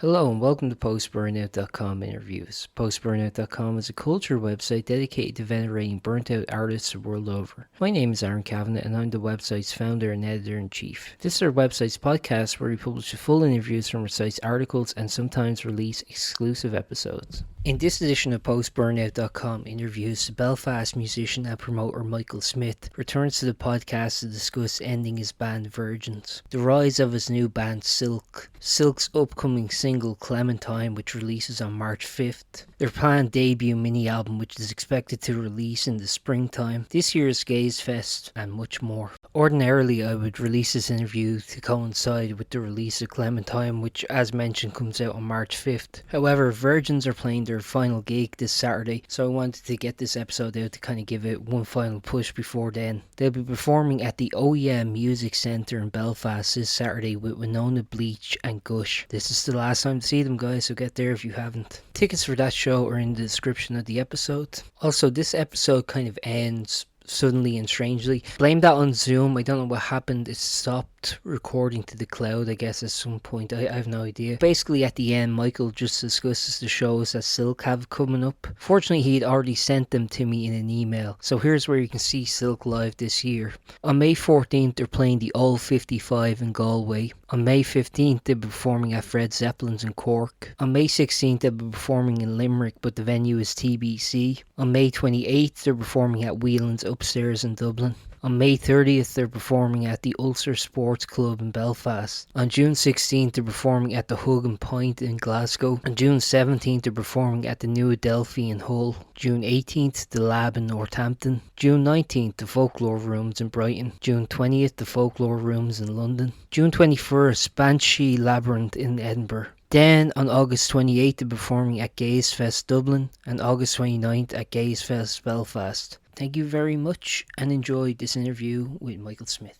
Hello and welcome to Post-Burnout.com interviews. Post-Burnout.com is a culture website dedicated to venerating burnt-out artists the world over. My name is Aaron Kavanagh and I'm the website's founder and editor-in-chief. This is our website's podcast where we publish the full interviews from our site's articles and sometimes release exclusive episodes. In this edition of Post-Burnout.com interviews, the Belfast musician and promoter Michael Smyth returns to the podcast to discuss ending his band Virgins, the rise of his new band Silk, Silk's upcoming single Clementine, which releases on March 5th, their planned debut mini-album which is expected to release in the springtime, this year's Gazefest, and much more. Ordinarily, I would release this interview to coincide with the release of Clementine, which, as mentioned, comes out on March 5th. However, Virgins are playing their final gig this Saturday, so I wanted to get this episode out to kind of give it one final push before then. They'll be performing at the OEM Music Centre in Belfast this Saturday with Winona Bleach and Gush. This is the last time to see them, guys, so get there if you haven't. Tickets for that show are in the description of the episode. Also, this episode kind of ends suddenly and strangely. Blame that on Zoom. I don't know what happened. It stopped recording to the cloud, I guess, at some point. I have no idea. Basically, at the end, Michael just discusses the shows that Silk have coming up. Fortunately, he'd already sent them to me in an email. So here's where you can see Silk live this year. On May 14th, they're playing the All 55 in Galway. On May 15th, they'll be performing at Fred Zeppelin's in Cork. On May 16th, they'll be performing in Limerick, but the venue is TBC. On May 28th, they're performing at Whelan's Upstairs in Dublin. On May 30th, they're performing at the Ulster Sports Club in Belfast. On June 16th, they're performing at the Hug and Pint in Glasgow. On June 17th, they're performing at the New Adelphi in Hull. June 18th, the Lab in Northampton. June 19th, the Folklore Rooms in Brighton. June 20th, the Folklore Rooms in London. June 21st, Banshee Labyrinth in Edinburgh. Then on August 28th, they're performing at Gazefest Dublin and August 29th at Gazefest Belfast. Thank you very much and enjoy this interview with Michael Smyth.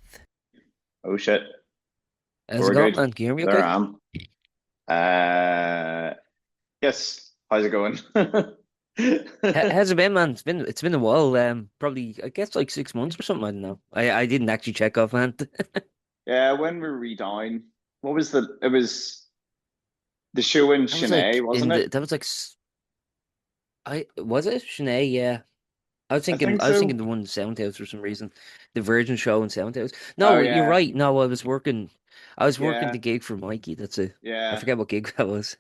Oh shit. How's it We're going, good. man? Can you hear me There okay? I am. Yes. How's it going? How's it been, man? It's been a while. Probably I guess like 6 months or something. I don't know. I didn't actually check offhand. Yeah, when were we down? What was it was the show in That was Chennai, like wasn't it? I was it Sinead, yeah. I was I thinking think I was thinking so. the one in Soundhouse for some reason. The Virgin show in Soundhouse. Oh No, you're yeah. right. No, I was working Yeah. the gig for Mikey. That's it. I Yeah. forget what gig that was.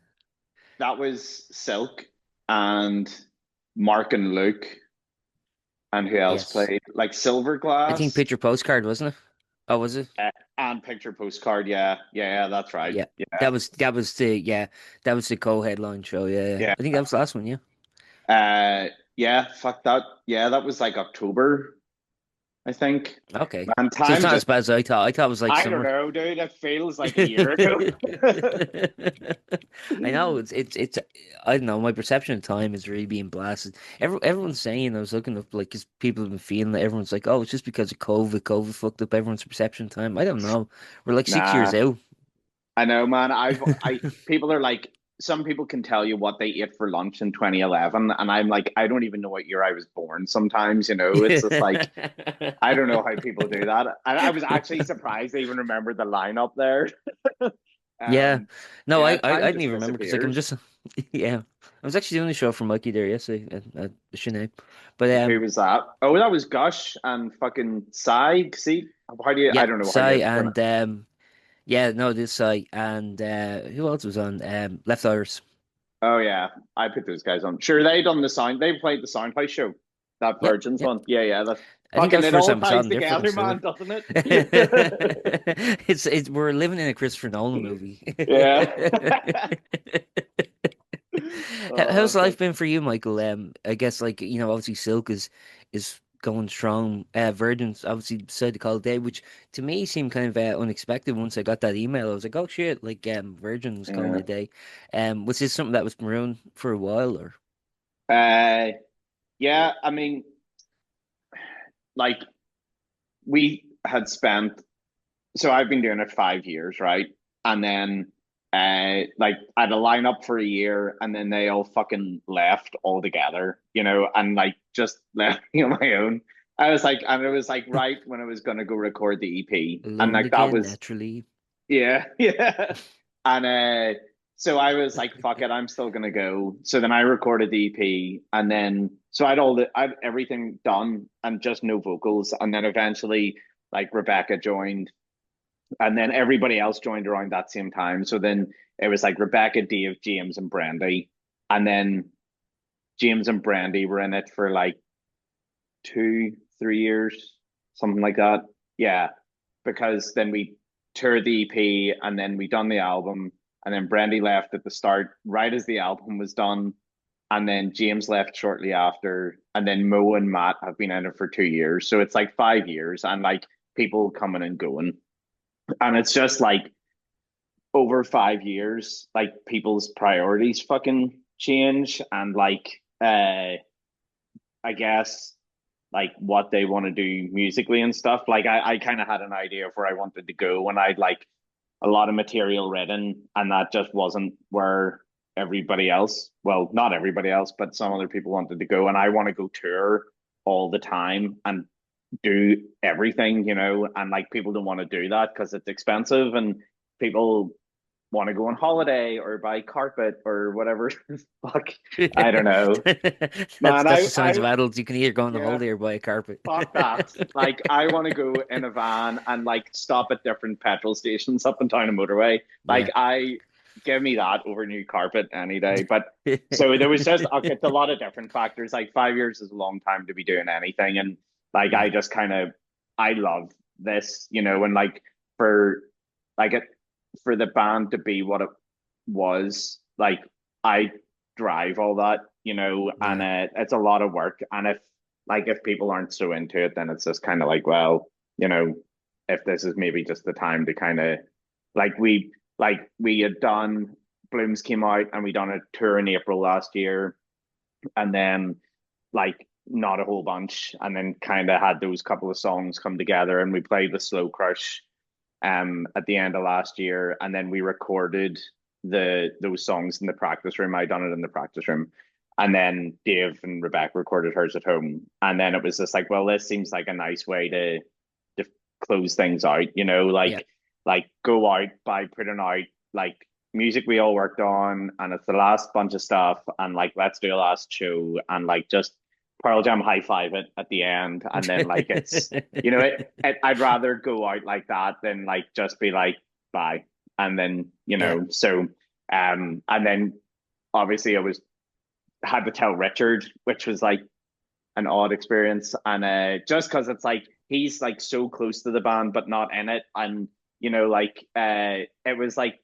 That was Silk and Mark and Luke, and who else Yes. played? Like I think Silverglass, Picture Postcard, wasn't it? Oh, was it? and Picture Postcard. Yeah. Yeah, that's right. Yeah. Yeah. That was the co-headline show. Yeah, yeah. Yeah. I think that was the last one. Yeah. Yeah, fuck that. Yeah, that was like October, I think. Okay. Man, So it's time not just, as bad as I thought. I thought it was like I don't summer. know, dude. It feels like a year ago. I know it's I don't know. My perception of time is really being blasted. Everyone's saying I was looking up like 'cause people have been feeling that everyone's like, oh, it's just because of COVID. COVID fucked up everyone's perception of time. I don't know. We're like 6 years Nah, out. I know, man. People are like, some people can tell you what they ate for lunch in 2011, and I'm like, I don't even know what year I was born sometimes, It's just like, I don't know how people do that. And I was actually surprised they even remembered the lineup there. Yeah. Um, No, I, yeah, I, I time didn't just even remember because like I'm disappears. just yeah. I was actually doing the show for Mikey there yesterday at Sinead. But Who was that? Oh, that was Gush and fucking Sai. See, how do you? I yeah, don't know how Sai you and pronounce. yeah, no, this Sai and who else was on Leftovers. Oh yeah, I put those guys on. Sure, they done the sound. They played the Soundhouse show. That Yep, Virgins yep. one. Yeah, yeah. That's I think that fucking. was the It first all time we saw ties them there fucking together, man, silver. doesn't it? It's we're living in a Christopher Nolan movie. Yeah. Oh How's life fuck. been for you, Michael? I guess like obviously Silk is going strong. Virgin's obviously decided to call it day, which to me seemed kind of unexpected. Once I got that email, I was like, oh shit, like Virgin's calling Yeah. it a day. Was this something that was maroon for a while, or? Uh, yeah. I mean, like we had spent. So I've been doing it 5 years, right? And then like I had a lineup for a year and then they all fucking left altogether, and like just left me on my own. And it was like right when I was gonna go record the EP. And Alone like that again, was naturally. yeah, yeah. And so I was like, fuck it, I'm still gonna go. So then I recorded the EP, and then so I'd everything done and just no vocals, and then eventually like Rebecca joined, and then everybody else joined around that same time. So then it was like Rebecca, Dave, James, and Brandy, and then James and Brandy were in it for like 2, 3 years, something like that. Yeah, because then we toured the EP and then we done the album, and then Brandy left at the start, right as the album was done, and then James left shortly after, and then Mo and Matt have been in it for 2 years, so it's like 5 years, and like people coming and going, and it's just like over 5 years, like people's priorities fucking change, and like I guess like what they want to do musically and stuff. Like I kind of had an idea of where I wanted to go, and I'd like a lot of material written, and that just wasn't where everybody else, well, not everybody else, but some other people wanted to go. And I want to go tour all the time and do everything, and like people don't want to do that because it's expensive, and people want to go on holiday or buy carpet or whatever. Fuck, I don't know, That's man. that's the signs of adults. You can either go on the Yeah, holiday or buy a carpet. fuck that. Like, I want to go in a van and like stop at different petrol stations up and down a motorway. Yeah. Give me that over new carpet any day. But so there was just, okay, it's a lot of different factors. Like 5 years is a long time to be doing anything. And like, Yeah. I just kind of, I love this, and like for, like it, for the band to be what it was, like I drive all that, and Yeah. it's a lot of work. And if people aren't so into it, then it's just kind of like, well, you know, if this is maybe just the time to kind of like we had done Blooms came out and we done a tour in April last year, and then like not a whole bunch, and then kind of had those couple of songs come together, and we played the Slow Crush at the end of last year, and then we recorded those songs in the practice room. I done it in the practice room, and then Dave and Rebecca recorded hers at home, and then it was just like, well, this seems like a nice way to close things out, Yeah. like go out by putting out like music we all worked on, and it's the last bunch of stuff, and like let's do a last show, and like just Pearl Jam high five it at the end, and then like it's I'd rather go out like that than like just be like bye, and then Yeah. so and then obviously I was had to tell Richard, which was like an odd experience, and just because it's like he's like so close to the band but not in it, and like it was like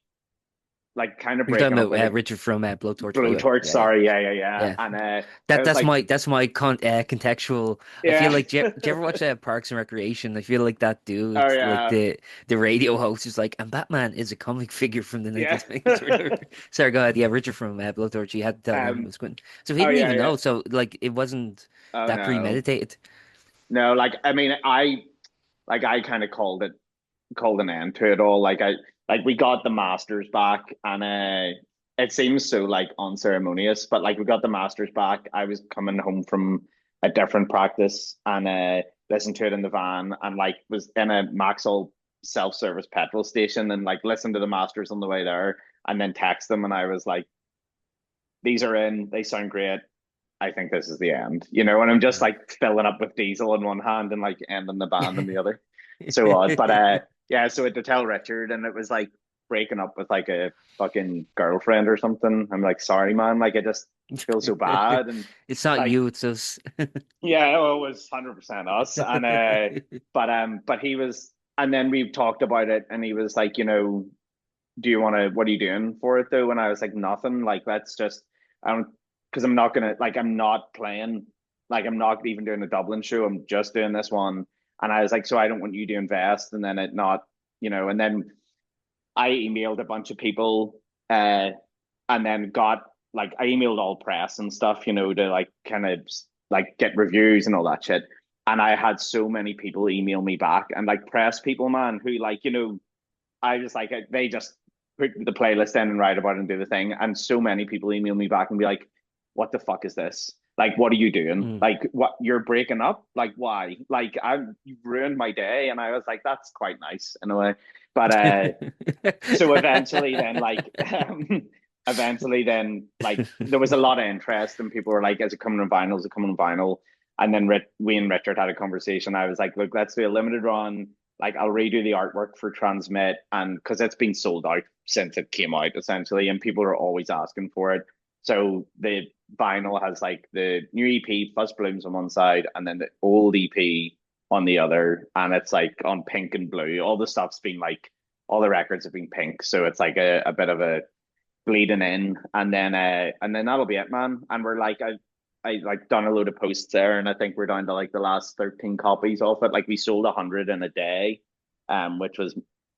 kind of You're breaking talking up about with a Richard from Blowtorch Bio. blowtorch. Yeah. Yeah. Sorry, yeah, Yeah. and it That was that's like my contextual. I feel yeah, like do you ever watch Parks and Recreation? I feel like that dude, oh like yeah, the radio host, is like, and Batman is a comic figure from the yeah. 1920s. Or whatever. Sorry, go ahead. Yeah, Richard from Blowtorch. You had to tell him it um, was Quentin. So he oh didn't yeah, even yeah. know. So like it wasn't Oh that no, premeditated. no. Like I mean, I kind of called an end to it all. Like we got the masters back, and it seems so like unceremonious, but like we got the masters back. I was coming home from a different practice, and listened to it in the van, and like was in a Maxwell self-service petrol station, and like listened to the masters on the way there, and then text them, and I was like, these are in, they sound great. I think this is the end, and I'm just Yeah. like filling up with diesel in one hand and like ending the band in the other. So odd. But yeah, so I had to tell Richard, and it was like breaking up with like a fucking girlfriend or something. I'm like, sorry, man, like I just feel so bad. And It's not like, you, it's us. yeah, it was 100% us. And but he was, and then we talked about it, and he was like, do you want to, what are you doing for it though? And I was like, nothing. Like, let's just, I don't, because I'm not gonna, like, I'm not playing, like, I'm not even doing a Dublin show. I'm just doing this one. And I was like, so I don't want you to invest, and then it not, and then I emailed a bunch of people, and then got, like, I emailed all press and stuff, to like kind of like get reviews and all that shit. And I had so many people email me back, and like press people, man, who like, I just like they just put the playlist in and write about it and do the thing. And so many people email me back and be like, "What the fuck is this? Like, what are you doing? Mm. Like, what you're breaking up? Like, why? Like, you've ruined my day." And I was like, "That's quite nice in a way." But so eventually, then like eventually then like there was a lot of interest and people were like, is it coming in vinyl? Is it coming in vinyl? And then we and Richard had a conversation. I was like, look, let's do a limited run. Like I'll redo the artwork for Transmit, and because it's been sold out since it came out essentially, and people are always asking for it. So the vinyl has like the new EP plus Blooms on one side, and then the old EP on the other, and it's like on pink and blue. All the stuff's been like all the records have been pink, so it's like a bit of a bleeding in, and then that'll be it, man. And we're like I like done a load of posts there, and I think we're down to like the last 13 copies of it. Like we sold 100 in a day, which was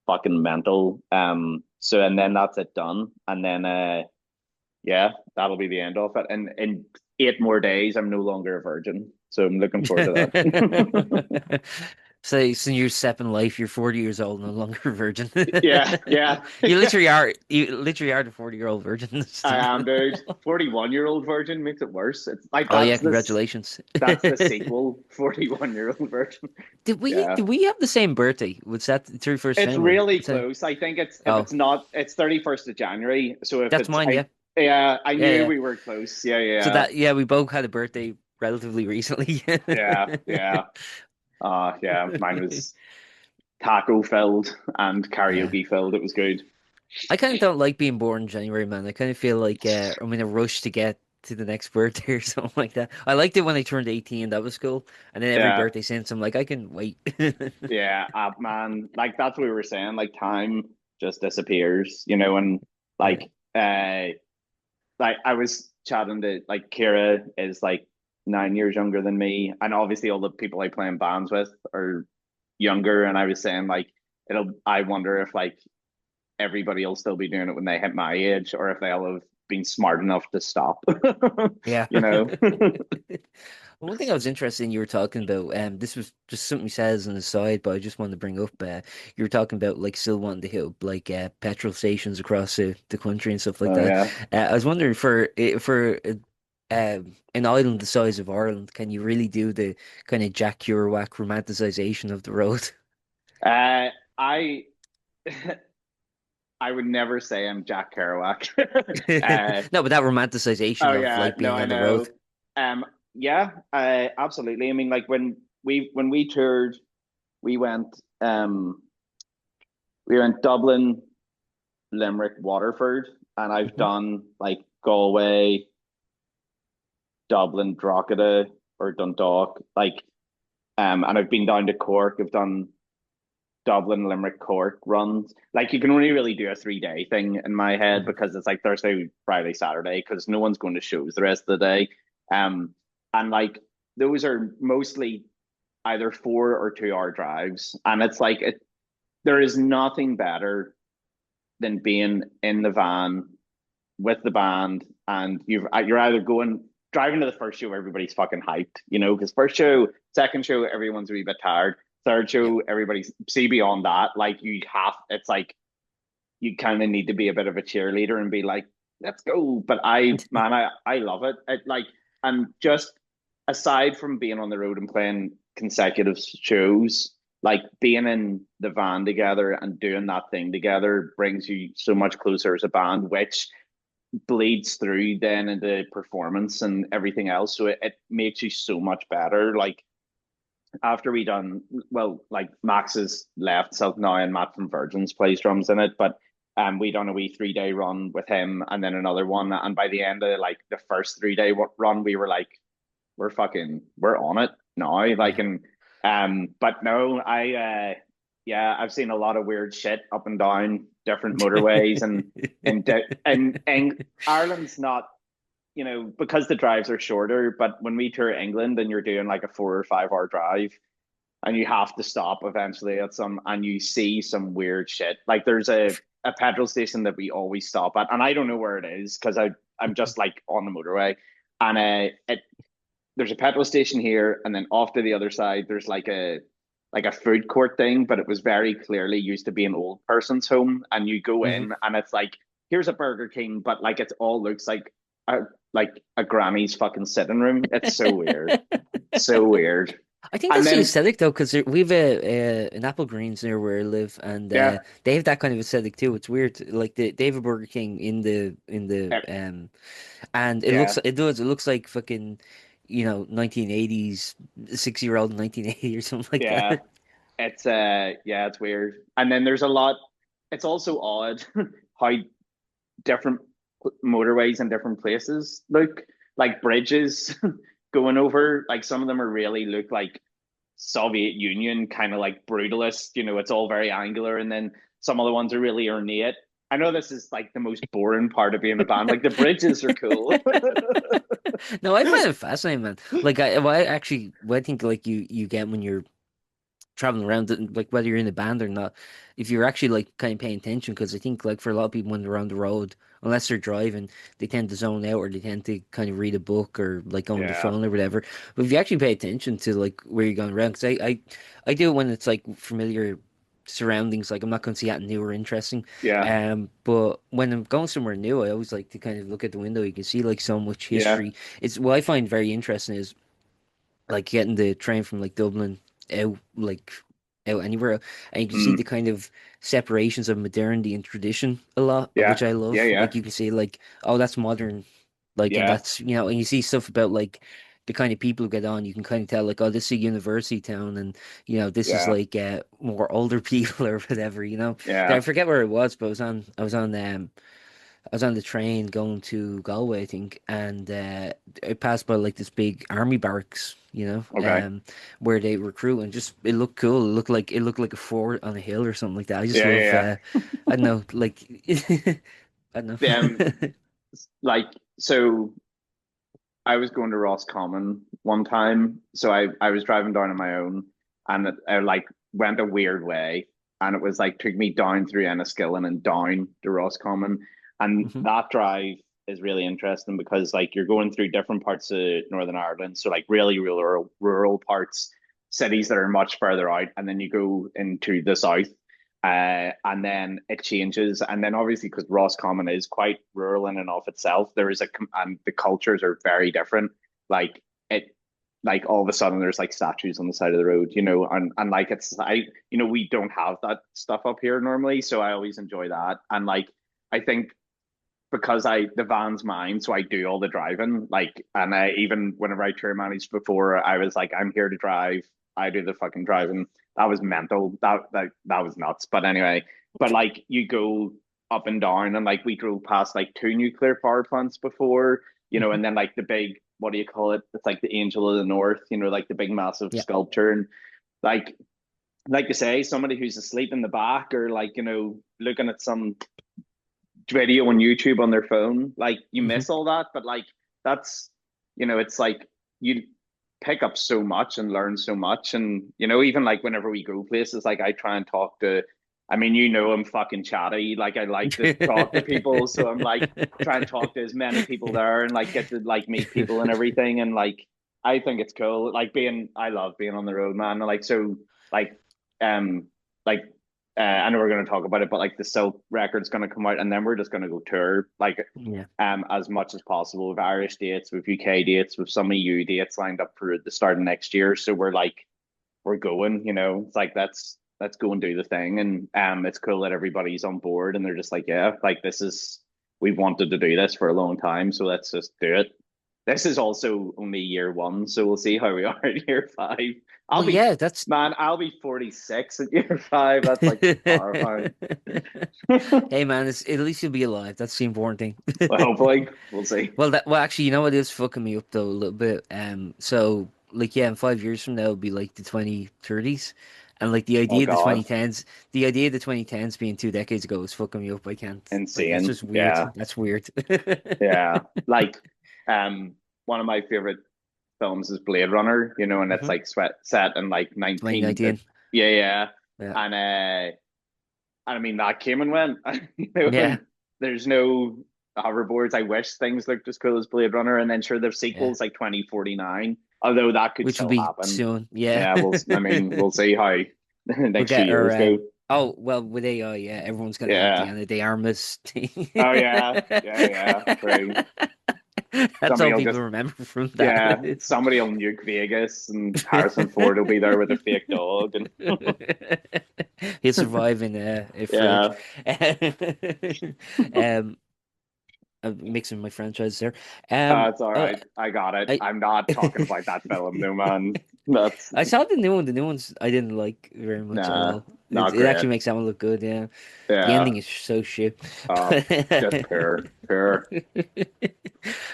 fucking mental. So and then that's it done, and then yeah, that'll be the end of it. And in 8 more days, I'm no longer a virgin, so I'm looking forward to that. So you're stepping life. You're 40 years old, no longer a virgin. Yeah, yeah, You yeah. literally are. You literally are the 40-year-old virgin. I am, dude. 41-year-old virgin makes it worse. It's like Oh yeah, congratulations. that's the sequel. 41-year-old virgin. Did we Yeah. did we have the same birthday? Was that the 31st It's January? really Was that- close. I think it's if Oh, it's not, it's 31st of January. So if that's it's mine. Yeah, yeah, I yeah, knew yeah. we were close. Yeah, So yeah, that yeah, we both had a birthday relatively recently. yeah, yeah. Yeah. Mine was taco filled and Yeah. karaoke filled. It was good. I kind of don't like being born in January, man. I kind of feel like I'm in a rush to get to the next birthday or something like that. I liked it when I turned 18, that was cool. And then every Yeah, birthday since, I'm like, I can wait. yeah, man. Like that's what we were saying. Like time just disappears, and Yeah. like like I was chatting to like Kira is like 9 years younger than me, and obviously all the people I play in bands with are younger. And I was saying like I wonder if like everybody will still be doing it when they hit my age, or if they'll have been smart enough to stop. Yeah. you know? One thing I was interested in you were talking about, this was just something you said as an aside, but I just wanted to bring up, you were talking about like still wanting to hit up like petrol stations across the country and stuff like Oh that. yeah. I was wondering for an island the size of Ireland, can you really do the kind of Jack Kerouac romanticization of the road? I I would never say I'm Jack Kerouac. uh, No, but that romanticization oh of yeah, like no, being I on the road. know. Yeah, absolutely. I mean, like when we toured, we went um we went Dublin, Limerick, Waterford, and I've Hmm. done like Galway, Dublin, Drogheda, or Dundalk, and I've been down to Cork. I've done Dublin, Limerick, Cork runs. Like you can only really do a 3 day thing in my head Hmm. because it's like Thursday, Friday, Saturday because no one's going to shows the rest of the day. Um, and like those are mostly either 4 or 2 hour drives, and it's like there is nothing better than being in the van with the band, and you're either going driving to the first show, everybody's fucking hyped, because first show, second show, everyone's a wee bit tired. Third Yeah. show, everybody's see beyond that. Like it's like you kind of need to be a bit of a cheerleader and be like, let's go. But I love it. And just aside from being on the road and playing consecutive shows, like being in the van together and doing that thing together brings you so much closer as a band, which bleeds through then into performance and everything else. So it makes you so much better. Like after we done well, like Max has left South now and Matt from Virgins plays drums in it, but we done a wee 3 day run with him and then another one. And by the end of like the first 3 day run, we were like, we're on it now. Like Yeah. and but no, yeah, I've seen a lot of weird shit up and down different motorways and Ireland's not, because the drives are shorter, but when we tour England and you're doing like a 4 or 5 hour drive and you have to stop eventually at some and you see some weird shit. Like there's a petrol station that we always stop at, and I don't know where it is because I'm just like on the motorway, and there's a petrol station here, and then off to the other side there's like a food court thing, but it was very clearly used to be an old person's home, and you go Hmm. in and it's like here's a Burger King, but like it all looks a like a granny's fucking sitting room. It's so weird, so weird. I think And that's the then aesthetic though, because we've an Apple Greens near where I live, and yeah, they have that kind of aesthetic too. It's weird, like they have a Burger King in the eh, and yeah, it looks like fucking 1980s 6-year-old in 1980 or something like yeah. that. It's yeah, it's weird. And then there's a lot. It's also odd how different motorways in different places look, like bridges going over. Like some of them are really look like Soviet Union, kind of like brutalist. It's all very angular, and then some other ones are really ornate. I know this is like the most boring part of being a band. Like the bridges are cool. No, I find it fascinating, man. Like what I think like you get when you're traveling around, like whether you're in a band or not, if you're actually like kind of paying attention, because I think like for a lot of people when they're on the road, unless they're driving, they tend to zone out or they tend to kind of read a book or like go on their Yeah, phone or whatever. But if you actually pay attention to like where you're going around, because I do it when it's like familiar surroundings, like I'm not going to see that new or interesting. yeah, But when I'm going somewhere new, I always like to kind of look at the window. You can see like so much yeah. history. It's what I find very interesting is like getting the train from like Dublin out like out anywhere, and you can see Mm, the kind of separations of modernity and tradition a lot, yeah, which I yeah, love. yeah, Like you can see like, oh, that's modern, like, and yeah, that's and you see stuff about like the kind of people who get on. You can kind of tell like, oh, this is a university town, and this is yeah, like more older people or whatever. Then I yeah. forget where it was, but I was on the train going to Galway, I think, and I passed by like this big army barracks, Okay. where they recruit, and just it looked cool. It looked like a fort on a hill or something like that. I just Yeah, love, yeah, I don't know, like I don't yeah. know. Like so I was going to Roscommon one time, so I was driving down on my own, and I like went a weird way, and it was like took me down through Enniskillen and down to Roscommon, and hmm that drive is really interesting because like you're going through different parts of Northern Ireland, so like really rural parts, cities that are much further out, and then you go into the south, and then it changes, and then obviously because Roscommon is quite rural in and of itself, there is and the cultures are very different. Like it, like all of a sudden there's like statues on the side of the road, and like we don't have that stuff up here normally, so I always enjoy that, and like I think because the van's mine, so I do all the driving. Like, and I even whenever I tour managed before, I was like, I'm here to drive. I do the fucking driving. That was mental. That was nuts. But anyway, but like you go up and down, and like we drove past like two nuclear power plants before, hmm and then like the big, what do you call it? It's like the Angel of the North, like the big massive Yeah. sculpture, and like I say, somebody who's asleep in the back or like looking at some video on YouTube on their phone. Like you hmm miss all that, but like that's it's like you pick up so much and learn so much, and even like whenever we go places, like I try and talk to. I mean, I'm fucking chatty. Like I like to talk to people, so I'm like try and talk to as many people there and like get to like meet people and everything. And like I think it's cool. I love being on the road, man. Like so, like um, like I know we're going to talk about it, but like the Silk record's going to come out, and then we're just going to go tour like Yeah. as much as possible with Irish dates, with UK dates, with some EU dates lined up for the start of next year. So we're going. It's like let's go and do the thing, and it's cool that everybody's on board, and they're just like, yeah, like we've wanted to do this for a long time, so let's just do it. This is also only year one, so we'll see how we are in year five. I'll Well, be yeah, that's Man, I'll be 46 in year five. That's like horrifying. Hey man, at least you'll be alive. That's the important thing. Well, hopefully, we'll see. Well, actually, you know what is fucking me up though a little bit. So like, yeah, in 5 years from now, it'll be like the 2030s, and like Oh God, the idea of the 2010s being 2 decades ago is fucking me up. I can't like that's insane. just weird. Yeah, That's weird. yeah. Like, one of my favorite films is Blade Runner. And it's hmm like set in like 19. 2019. Yeah, yeah. Yeah, And I mean that came and went. yeah, And there's no hoverboards. I wish things looked as cool as Blade Runner. And then sure, there's yeah. sequels like 2049, although that could Which will still be happen. soon. Yeah, Yeah, I mean, we'll see how the we'll next few get our years go. Oh well, with AI, yeah, everyone's gonna have the Yeah. end of the armless thing. Oh yeah. Yeah, yeah. True. That's somebody all will people just, remember from yeah, that. somebody will nuke Vegas and Harrison Ford will be there with a fake dog and He'll survive in a fridge. yeah, Um, I'm mixing my franchise there. Um, it's all uh, right. I got it. I I'm not talking about that film, no man. That's I saw the new one. The new ones I didn't like very much at nah, all. not It great. actually makes that one look good. Yeah, the Yeah, ending is so shit. just poor, poor.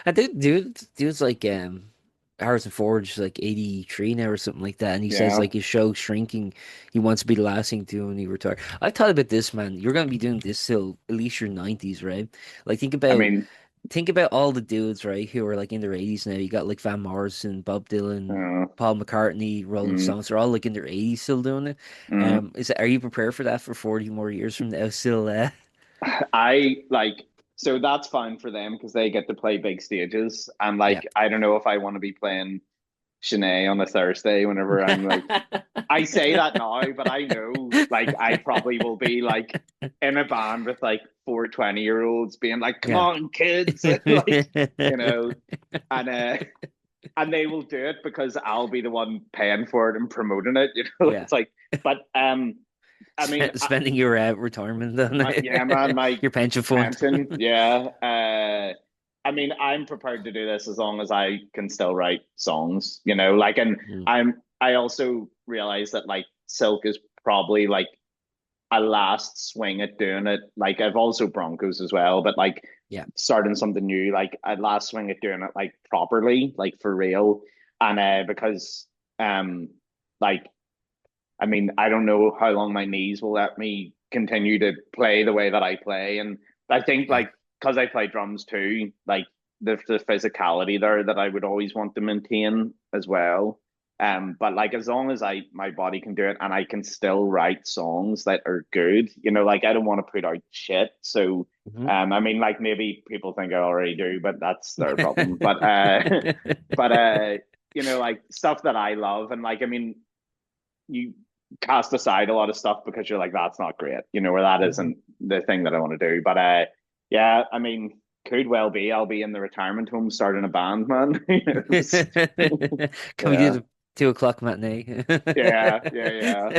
I think dude's like Harrison Ford's like 83 now or something like that, and he says Yeah, like his show's shrinking. He wants to be the last thing to do when he retire. I've thought about this, man. You're gonna be doing this till at least your 90s, right? Like I mean, think about all the dudes, right, who are like in their 80s now. You got like Van Morrison, Bob Dylan, uh, Paul McCartney, Rolling mm, Stones. They're all like in their 80s still doing it. mm. Are you prepared for that for 40 more years from now? Still, I like so that's fine for them because they get to play big stages. And yeah. like, I don't know if I want to be playing Shanae on a Thursday whenever I'm like, I say that now, but I know like I probably will be like in a band with like 4 20-year-olds being like, "Come Yeah. on, kids," like you know, and and they will do it because I'll be the one paying for it and promoting it. You know, Yeah. it's like, but I mean, Spending your retirement on yeah, man, my your pension fund. pension, yeah. I mean, I'm prepared to do this as long as I can still write songs, you know, like, and Mm, I also realize that like Silk is probably like a last swing at doing it. Like, I've also Broncos as well, but like yeah. starting something new, like a last swing at doing it like properly, like for real. And because, um, like, I mean, I don't know how long my knees will let me continue to play the way that I play. And I think Yeah. like because I play drums too, like the physicality there that I would always want to maintain as well. But like as long as I my body can do it and I can still write songs that are good, you know, like I don't want to put out shit. So Mhm. I mean like maybe people think I already do, but that's their problem. But but you know, like stuff that I love and like I mean you cast aside a lot of stuff because you're like, that's not great, you know, or that Mhm. isn't the thing that I want to do. But yeah, I mean, could well be I'll be in the retirement home starting a band, man. Can we do Yeah, the 2 o'clock matinee? yeah, yeah, yeah,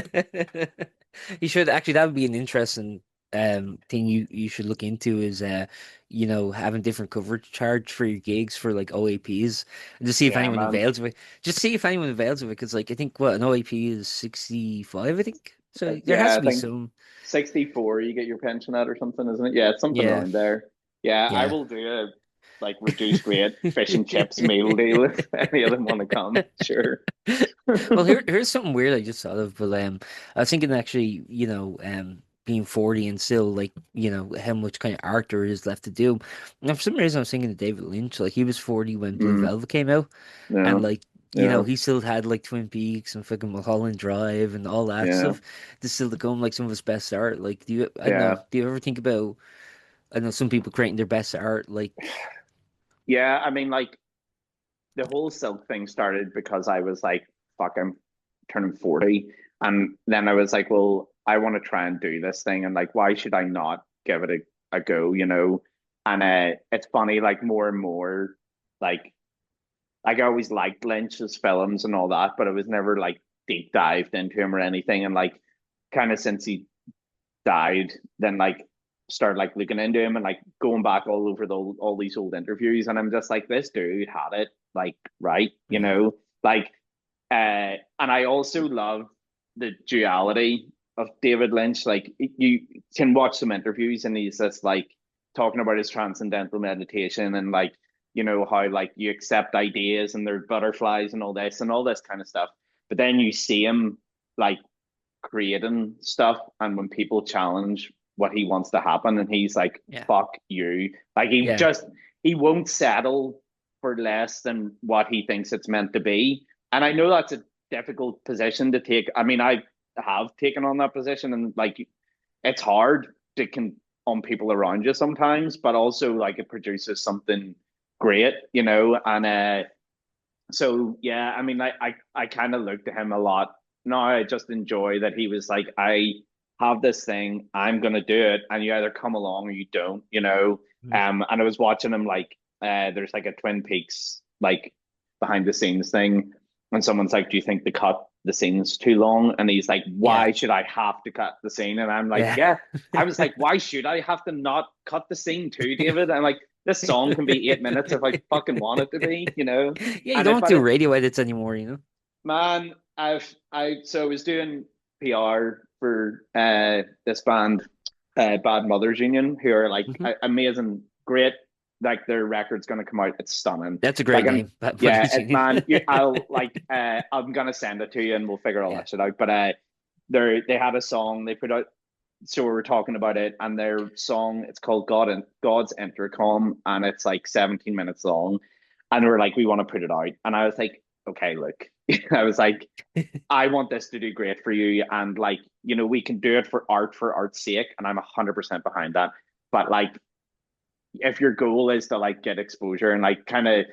You should actually, that would be an interesting thing you should look into is having different coverage charge for your gigs for like OAPs and just see if yeah, anyone man. avails of it. Just see if anyone avails of it because like I think what an OAP is 65, I think. So there has Yeah, to I be think some. 64 you get your pension at or something, isn't it? Yeah, it's something Yeah. around there. Yeah, I Yeah. will do a like reduced rate fish and chips meal deal if any of them want to come. Sure. Well, here's something weird I just thought of, but I was thinking actually, being 40 and still like, how much kind of art there is left to do. And for some reason I was thinking of David Lynch, like he was 40 when Blue Mm, Velvet came out, yeah, and like, yeah, he still had like Twin Peaks and fucking Mulholland Drive and all that yeah, stuff to still become like some of his best art. Like, I don't know, yeah. do you ever think about, I know some people creating their best art, like, Yeah, I mean, like the whole silk thing started because I was like, fuck, I'm turning 40. And then I was like, well, I want to try and do this thing. And like, why should I not give it a go, you know? And it's funny, like more and more, like I always liked Lynch's films and all that, but I was never like deep dived into him or anything. And like kind of since he died, then like started like looking into him and like going back all over all these old interviews, and I'm just like, this dude had it like right, you Mhm. know, like and I also love the duality of David Lynch. Like you can watch some interviews and he's just like talking about his transcendental meditation and like you know how like you accept ideas and they're butterflies and all this kind of stuff, but then you see him like creating stuff and when people challenge what he wants to happen and he's like Yeah. fuck you, like Yeah. he won't settle for less than what he thinks it's meant to be. And I know that's a difficult position to take. I mean, I have taken on that position and like it's hard to can on people around you sometimes, but also like it produces something great, you know. And so yeah, I mean, I kind of looked at him a lot. No, I just enjoy that he was like, I have this thing, I'm gonna do it, and you either come along or you don't, you know. Mhm. And I was watching him like there's like a Twin Peaks like behind the scenes thing, and someone's like, "Do you think they cut the scenes too long?" And he's like, Yeah. "Why should I have to cut the scene?" And I'm like, Yeah. "Yeah." I was like, "Why should I have to not cut the scene too, David?" I'm like, "This song can be 8 minutes if I fucking want it to be, you know." Yeah, you And it, don't but do it, radio edits anymore, you know? man, I was doing PR for this band, Bad Mothers Union, who are like Hmm. amazing, great. Like their record's gonna come out, it's stunning. That's a Like great I'm, name, Bad yeah, Brothers Union. man. I'll like I'm gonna send it to you and we'll figure all Yeah. that shit out. But they had a song they put out, so we were talking about it, and their song it's called God's Intercom, and it's like 17 minutes long, and we are like, we want to put it out, and I was like, okay, look, I was like, I want this to do great for you, and like, we can do it for art's sake, and I'm 100% behind that. But like, if your goal is to like get exposure and like kind of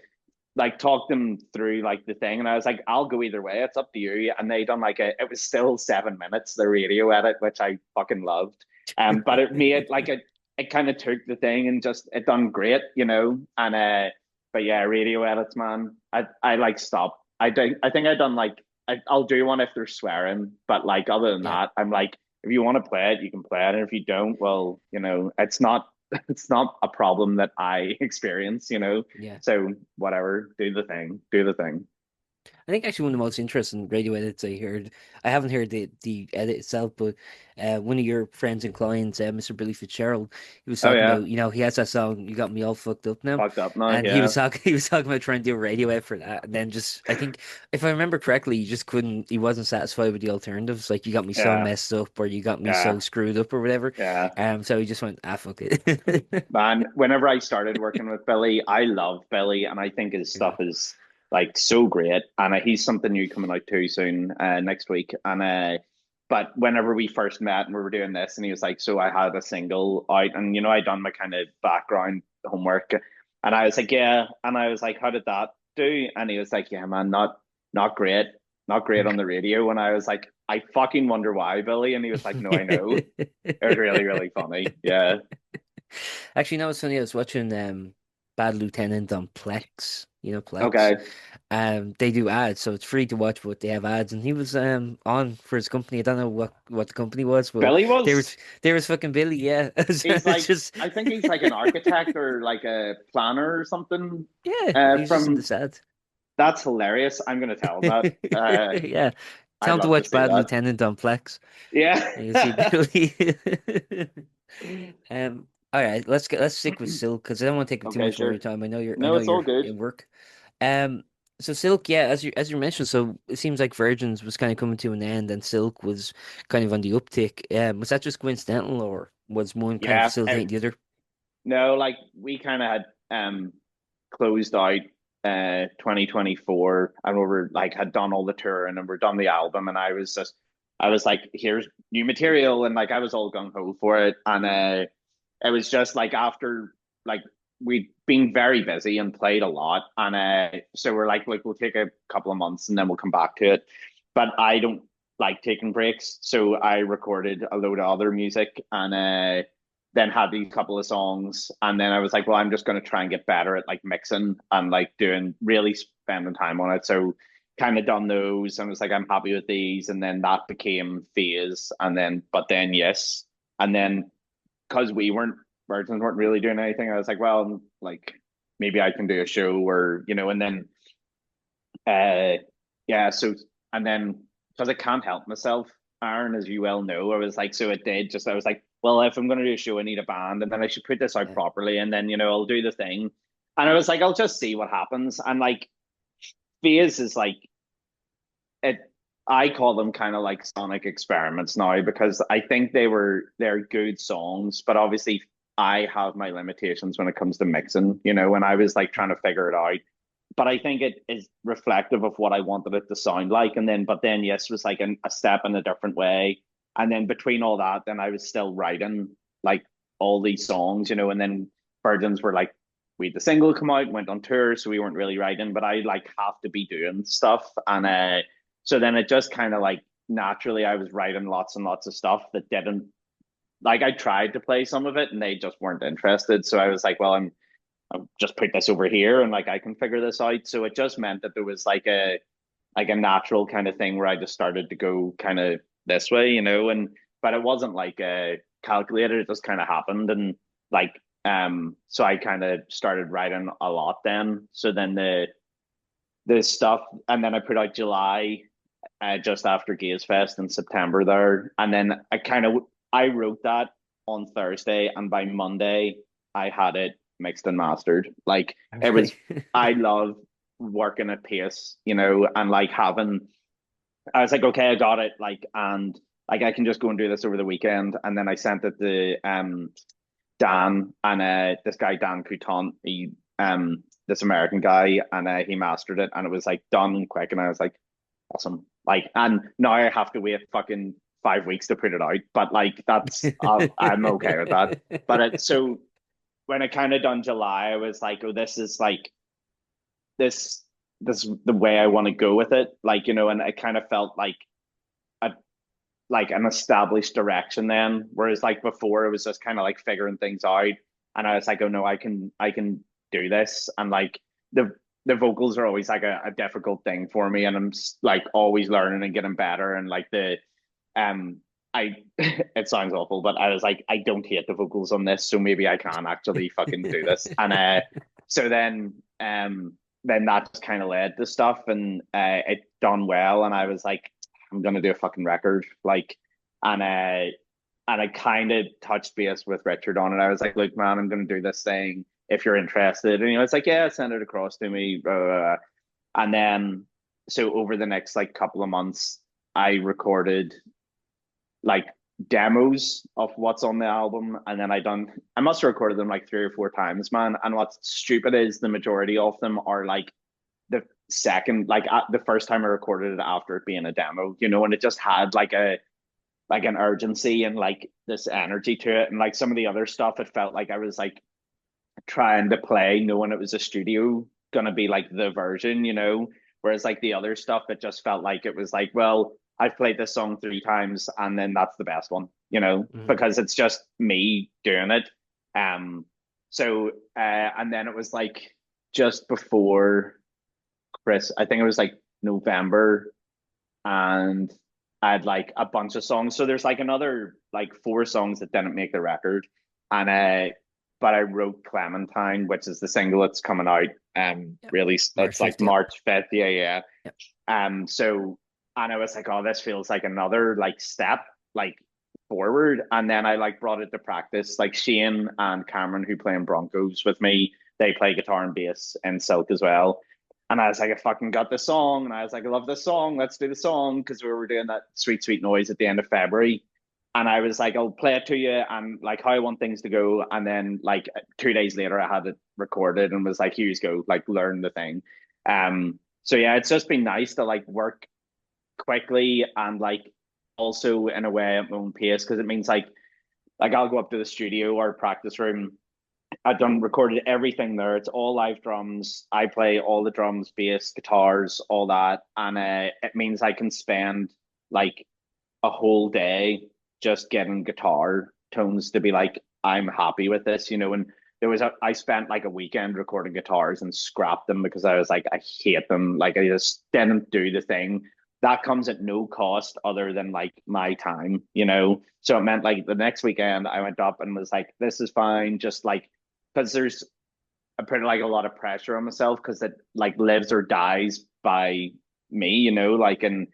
like talk them through like the thing, and I was like, I'll go either way, it's up to you. And they done like it was still 7 minutes, the radio edit, which I fucking loved. But it made like it kind of took the thing and just it done great, and but yeah, radio edits, man, I like stop. I think I done like I'll do one if they're swearing, but like other than Yeah. that, I'm like, if you want to play it, you can play it, and if you don't, well, it's not it's not a problem that I experience. Yeah. So whatever, do the thing, do the thing. I think actually one of the most interesting radio edits I heard, I haven't heard the edit itself, but one of your friends and clients, Mr. Billy Fitzgerald, he was Oh talking yeah, about, he has that song, You Got Me All Fucked Up Now. fucked up now. And he Yeah, was talking he was talking about trying to do a radio edit for that. And then just I think if I remember correctly, he wasn't satisfied with the alternatives, like you got me so yeah, messed up or you got me yeah, so screwed up or whatever. yeah. So he just went, fuck it. Man, whenever I started working with Billy, I love Billy, and I think his Yeah. stuff is like so great. And he's something new coming out too soon, next week. And but whenever we first met and we were doing this, and he was like, "So I had a single out, and I done my kind of background homework," and I was like, "Yeah," and I was like, "How did that do?" And he was like, "Yeah, man, not great, not great on the radio." And I was like, "I fucking wonder why, Billy," and he was like, "No, I know." It was really, really funny. Yeah. Actually, no, it's funny. I was watching Bad Lieutenant on Plex. You know Plex. Okay. They do ads, so it's free to watch, but they have ads. And he was on for his company. I don't know what the company was, but Billy there was was. there was fucking Billy. Yeah, He's it's like, just I think he's like an architect or like a planner or something. yeah, he's just in From this ad. That's hilarious. I'm gonna tell him that. Yeah, tell I'd him to love to watch see Bad that. Lieutenant on Plex. Yeah. And you'll see Billy. All right, let's stick with Silk because I don't want to take up too Okay, much more of your sure. time. I No, know it's all you're good. in work. Um, so Silk, yeah, as you mentioned, so it seems like Virgins was kind of coming to an end, and Silk was kind of on the uptick. Was that just coincidental, or was one kind of Yeah. facilitating the other? No, like we kind of had closed out 2024, and we were like had done all the tour and then we're done the album, and I was like, here's new material, and like I was all gung ho for it, and it was just like after like we'd been very busy and played a lot, and so we're like we'll take a couple of months and then we'll come back to it. But I don't like taking breaks, so I recorded a load of other music, and then had these couple of songs, and then I was like, well, I'm just going to try and get better at like mixing and like doing really spending time on it. So kind of done those and was like, I'm happy with these, and then that became Phase, and then but then Yes, and then because we weren't Virgins weren't really doing anything, I was like, well, like maybe I can do a show, or and then yeah, so and then because I can't help myself, Aaron, as you well know, I was like, so it did just I was like, well, if I'm gonna do a show, I need a band, and then I should put this out Yeah, properly, and then I'll do the thing. And I was like, I'll just see what happens. And like Phase is like it I call them kind of like sonic experiments now, because I think they're good songs, but obviously I have my limitations when it comes to mixing, when I was like trying to figure it out. But I think it is reflective of what I wanted it to sound like. And then, but then, Yes was like a step in a different way. And then between all that, then I was still writing like all these songs, and then Virgins were like, we had the single come out, went on tour, so we weren't really writing, but I like have to be doing stuff. And so then it just kind of like naturally I was writing lots and lots of stuff that didn't like I tried to play some of it and they just weren't interested. So I was like, well, I'll just put this over here and like I can figure this out. So it just meant that there was like a natural kind of thing where I just started to go kind of this way, you know, and but it wasn't like calculated, it just kind of happened. And like so I kind of started writing a lot then. So then the stuff, and then I put out July just after Gazefest in September there, and then I wrote that on Thursday, and by Monday I had it mixed and mastered. Like it Really? was, I love working at pace, you know, and like having. I was like, okay, I got it, like, and like I can just go and do this over the weekend, and then I sent it to Dan and this guy Dan Coutant, he this American guy, and he mastered it, and it was like done quick, and I was like, awesome. Like, and now I have to wait fucking 5 weeks to put it out, but like that's I'm okay with that. But it so when I kind of done July, I was like, oh, this is like this this is the way I want to go with it, like you know, and I kind of felt a like an established direction then, whereas like before it was just kind of like figuring things out, and I was like, oh no, I can do this, and like the vocals are always like a difficult thing for me, and I'm like always learning and getting better, and like the I it sounds awful, but I was like, I don't hate the vocals on this, so maybe I can actually fucking do this. And so then that just kind of led to stuff, and it done well, and I was like, I'm gonna do a fucking record, like, and I kind of touched base with Richard on it. I was like, look, man, I'm gonna do this thing if you're interested, and you know, it's like, yeah, send it across to me, blah, blah, blah. And then so over the next like couple of months, I recorded like demos of what's on the album, and then I must have recorded them like 3 or 4 times, man. And what's stupid is the majority of them are like the second, like the first time I recorded it after it being a demo, you know, and it just had like an urgency and like this energy to it, and like some of the other stuff, it felt like I was like trying to play knowing it was a studio gonna be like the version, you know. Whereas like the other stuff, it just felt like it was like, well, I've played this song 3 times and then that's the best one, you know, Mhm. because it's just me doing it. Um so and then it was like just before Chris, I think it was like November, and I had like a bunch of songs. So there's like another like 4 songs that didn't make the record. And but I wrote Clementine, which is the single that's coming out. Yep. Really, March it's like 5th. Yep. March 5th. Yeah, yeah. Yep. So, and I was like, oh, this feels like another like step like forward. And then I like brought it to practice. Like Shane and Cameron, who play in Broncos with me, they play guitar and bass and Silk as well. And I was like, I fucking got this song. And I was like, I love this song. Let's do the song. Because we were doing that Sweet Sweet Noise at the end of February. And I was like, I'll play it to you and like how I want things to go. And then like 2 days later, I had it recorded and was like, here's go, like learn the thing. So yeah, it's just been nice to like work quickly and like also in a way at my own pace, because it means like I'll go up to the studio or practice room. I've done recorded everything there. It's all live drums. I play all the drums, bass, guitars, all that, and it means I can spend like a whole day just getting guitar tones to be like I'm happy with this, you know. And I spent like a weekend recording guitars and scrapped them because I was like I hate them. Like I just didn't do the thing. That comes at no cost other than like my time, you know. So it meant like the next weekend I went up and was like, this is fine, just like because I put like a lot of pressure on myself because it like lives or dies by me, you know, like and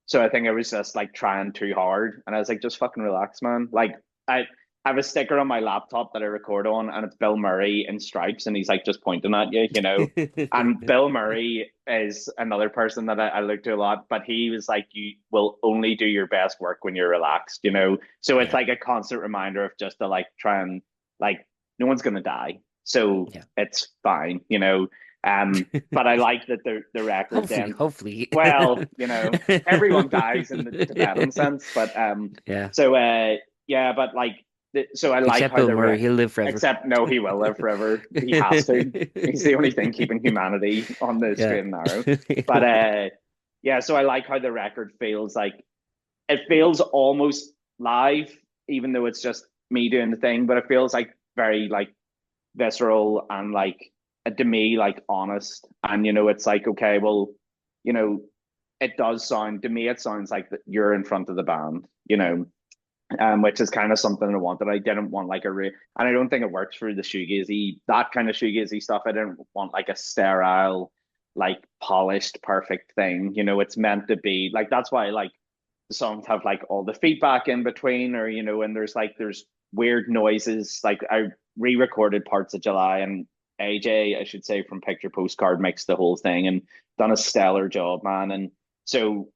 so I think I was just like trying too hard, and I was like, just fucking relax, man. Like I I have a sticker on my laptop that I record on, and it's Bill Murray in stripes, and he's like just pointing at you, you know. And Bill Murray is another person that I look to a lot, but he was like, you will only do your best work when you're relaxed, you know. So it's Yeah. like a constant reminder of just to like try and like no one's gonna die, so Yeah. it's fine, you know. But I like that the record Hopefully, then, hopefully. well, you know, everyone dies in the Tibetan sense, but Yeah. so yeah, but like so I like Except how Bill Murray, he'll live forever. except no, he will live forever. He has to. He's the only thing keeping humanity on the Yeah. straight and narrow. But yeah, so I like how the record feels like it feels almost live, even though it's just me doing the thing, but it feels like very like visceral and like to me like honest. And it's like, okay, well, you know, it does sound to me, it sounds like that you're in front of the band, which is kind of something I wanted. I didn't want like and I don't think it works for the shoegazy, that kind of shoegazy stuff. I didn't want like a sterile, like polished, perfect thing. It's meant to be like, that's why like the songs have like all the feedback in between, or and there's weird noises. Like I re-recorded parts of July, and AJ, I should say, from Picture Postcard mixed the whole thing and done a stellar job, man. And so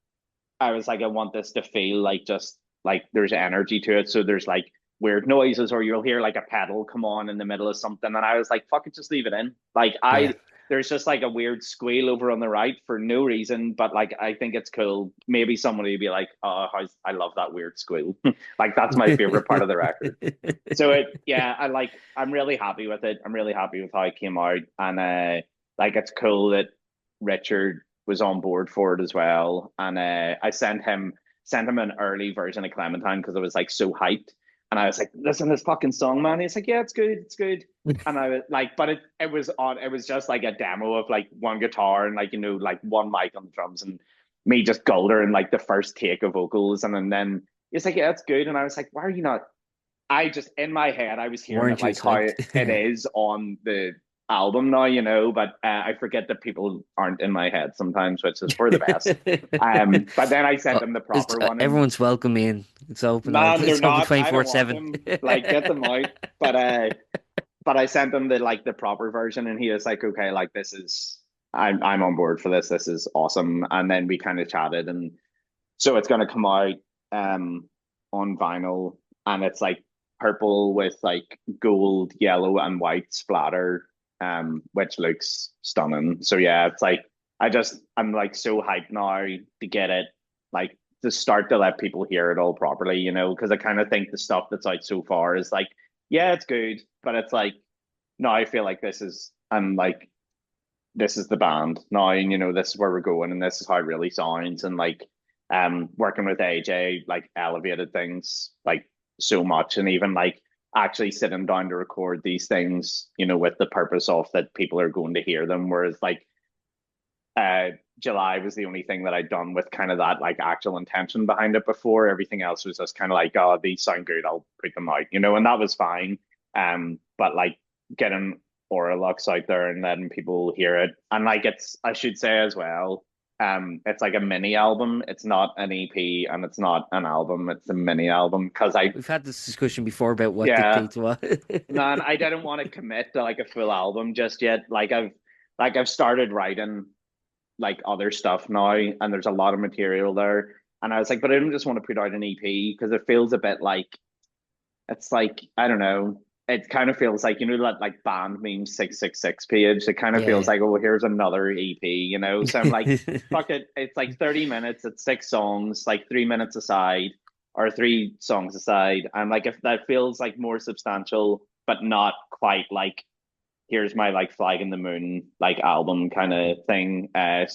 I was like, I want this to feel like just like there's energy to it. So there's like weird noises, or you'll hear like a pedal come on in the middle of something. And I was like, fuck it, just leave it in. Like Yeah. there's just like a weird squeal over on the right for no reason, but like I think it's cool. Maybe somebody would be like, oh, I love that weird squeal. Like that's my favorite part of the record. So yeah, I'm really happy with it. I'm really happy with how it came out. And like it's cool that Richard was on board for it as well. And I sent him an early version of Clementine because I was like so hyped. And I was like, listen to this fucking song, man. He's like, yeah, it's good, it's good. And I was like, but it was just like a demo of like one guitar and like, like one mic on the drums and me just golder and like the first take of vocals. And then he's like, yeah, it's good. And I was like, why are you not? I just in my head I was hearing it Weren't you like how it psyched? is on the album now, but I forget that people aren't in my head sometimes, which is for the best. But then I sent him the proper one, and Everyone's welcome in. It's open all. man, they're It's open not. I don't want 24/7. them. Like, get them out. But I sent him the proper version, and he was like, okay, like this is I'm on board for this. This is awesome. And then we kind of chatted, and so it's gonna come out on vinyl, and it's like purple with like gold, yellow, and white splatter, which looks stunning. So yeah, it's like I'm like so hyped now to get it, like to start to let people hear it all properly, because I kind of think the stuff that's out so far is like, yeah, it's good, but it's like, no, I feel like I'm like, this is the band now, and this is where we're going, and this is how it really sounds. And like working with AJ like elevated things like so much. And even like actually sitting down to record these things, with the purpose of that people are going to hear them, whereas like uh July was the only thing that I'd done with kind of that like actual intention behind it before. Everything else was just kind of like, oh, these sound good, I'll put them out, and that was fine. But like getting Aura Lux out there and letting people hear it, and like I should say as well, it's like a mini album. It's not an EP, and it's not an album. It's a mini album because We've had this discussion before about what yeah, dictates what. man, I didn't want to commit to like a full album just yet. Like I've started writing like other stuff now, and there's a lot of material there. And I was like, but I don't just want to put out an EP because it feels a bit like it's like, I don't know. It kind of feels like, that like band means 666 page. It kind of feels Yeah, like, oh, here's another EP, So I'm like, yeah. fuck it. It's like 30 minutes, it's 6 songs, like 3 minutes aside, or 3 songs aside. I'm like, if that feels like more substantial, but not quite like, here's my like flag in the moon, like album kind of thing. Yeah,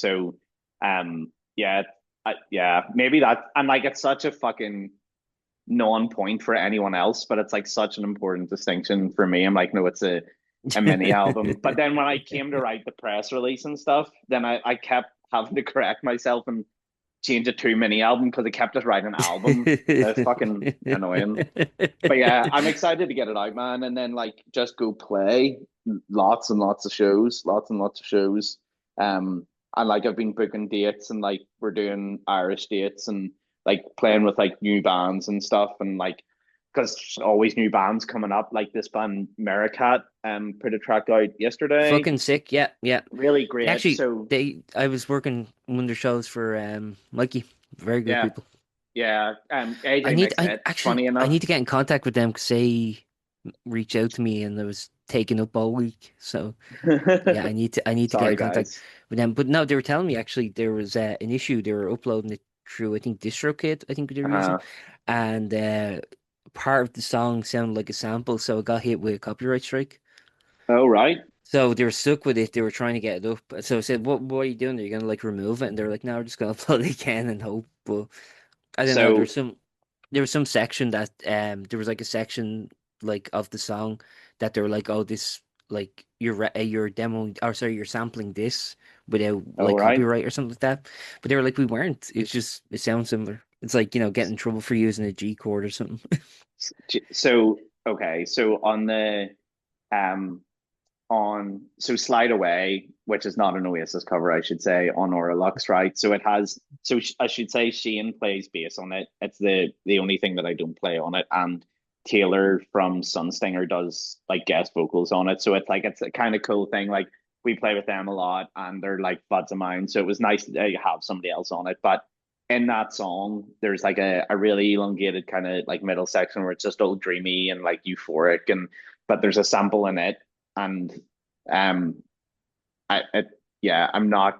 yeah, maybe that. And like, it's such a fucking non-point for anyone else, but it's like such an important distinction for me. I'm like, no, it's a mini album. But then when I came to write the press release and stuff, then I kept having to correct myself and change it to mini album because I kept just writing an album. That's fucking annoying. But yeah, I'm excited to get it out, man, and then like just go play lots and lots of shows, lots and lots of shows. And like I've been booking dates, and like we're doing Irish dates, and like playing with like new bands and stuff, and like because there's always new bands coming up. Like this band Mericat put a track out yesterday. Fucking sick. Yeah, yeah. Really great. Actually, So I was working one of their shows for Mikey. Very good yeah, people. yeah. AJ mixed it. Funny I enough. need to get in contact with them because they reached out to me and I was taken up all week. So yeah, I need to get Sorry, in contact guys. with them. But no, they were telling me actually there was an issue. They were uploading it through I think DistroKid. I think they were using, Uh, and part of the song sounded like a sample, so it got hit with a copyright strike. oh right. So they were stuck with it. They were trying to get it up. So I said, What are you doing? Are you gonna like remove it?" And they're like, "No, we're just gonna upload it again and hope." But I don't know. So There was some section that there was like a section like of the song that they were like, "Oh, this." like you're demoing, or sorry, you're sampling this without Oh, like right. copyright or something like that. But they were like, we weren't. It's just it sounds similar. It's like, getting in trouble for using a G chord or something. So okay, so um so Slide Away, which is not an Oasis cover, I should say, on Aura Lux, right? So it has, I should say Shane plays bass on it. It's the only thing that I don't play on it, and Taylor from Sunstinger does like guest vocals on it. So it's like it's a kind of cool thing. Like we play with them a lot, and they're like buds of mine. So it was nice to have somebody else on it. But in that song, there's like a really elongated kind of like middle section where it's just all dreamy and like euphoric, and but there's a sample in it, and um, yeah, I'm not.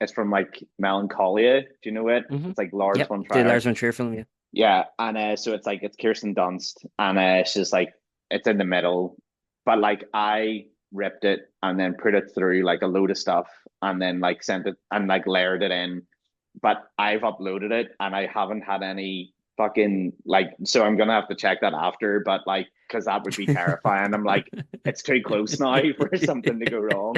It's from like Melancholia. Do you know it? Hmm. It's like Lars Yep, von the Trier. Lars von Trier film. Yeah, Yeah, and so it's like it's Kirsten Dunst, and she's like it's in the middle, but like I ripped it and then put it through like a load of stuff, and then like sent it and like layered it in, but I've uploaded it and I haven't had any fucking like, so I'm gonna have to check that after, but like because that would be terrifying. I'm like it's too close now for something to go wrong,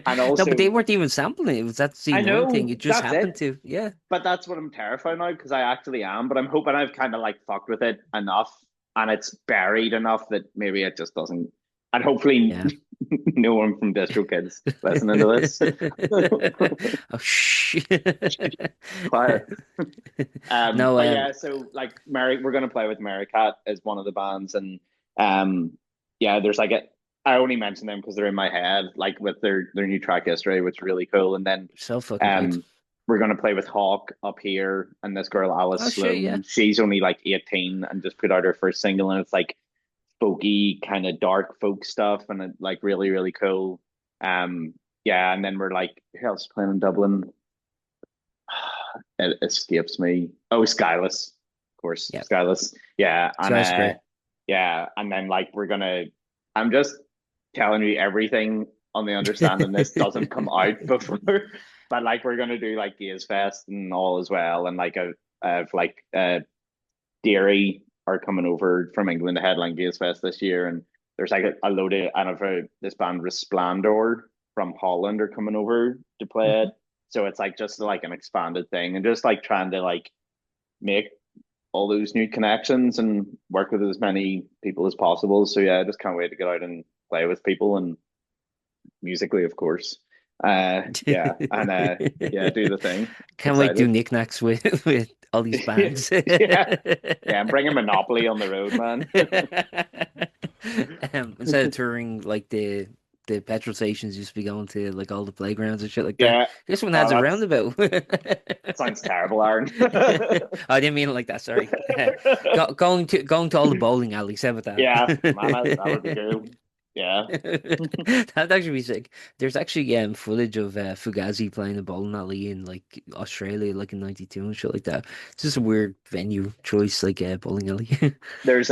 and no, but they also weren't even sampling it. It was that I scene one thing. know It just that's happened it. to. Yeah, But that's what I'm terrified now because I actually am. But I'm hoping I've kind of like fucked with it enough and it's buried enough that maybe it just doesn't. And hopefully, yeah. no one from Distro Kids listening to this. Oh shh. Quiet. No, But yeah, so like Mary, we're gonna play with Mary Cat as one of the bands, and um, yeah, there's like a. I only mention them because they're in my head, like with their new track history, which is really cool. And then so fucking good. um, we're gonna play with Hawk up here, and this girl Alice Oh shit, yeah. Sloan. She's only like 18 and just put out her first single, and it's like folky kind of dark folk stuff, and it, like really cool. Um, yeah, and then we're like, who else is playing in Dublin? It escapes me. Oh, Skyless, of course, Yeah, Skyless. Yeah, so and that's great. yeah, and then like we're gonna. I'm just telling you everything on the understanding this doesn't come out before, but like we're gonna do like Gazefest and all as well, and like like Derry are coming over from England to headline Gazefest this year, and there's like a load of and of this band Resplendor from Holland are coming over to play it. Mhm. So it's like just like an expanded thing, and just like trying to like make all those new connections and work with as many people as possible. So yeah, I just can't wait to get out and play with people and musically, of course. Yeah, and yeah, do the thing. Can't wait to do Excited. knickknacks with with all these bands. Yeah, yeah, I'm bringing Monopoly on the road, man. Instead of touring like the petrol stations, used to be going to like all the playgrounds and shit like that. Yeah. This one Oh, has a that's roundabout. that sounds terrible, Aaron. I didn't mean it like that. Sorry. Going to all the bowling alleys. How about Yeah, man, that would be that? cool. Yeah. That'd actually be sick. There's actually footage of Fugazi playing a bowling alley in like Australia, like in '92 and shit like that. It's just a weird venue choice, like a bowling alley. There's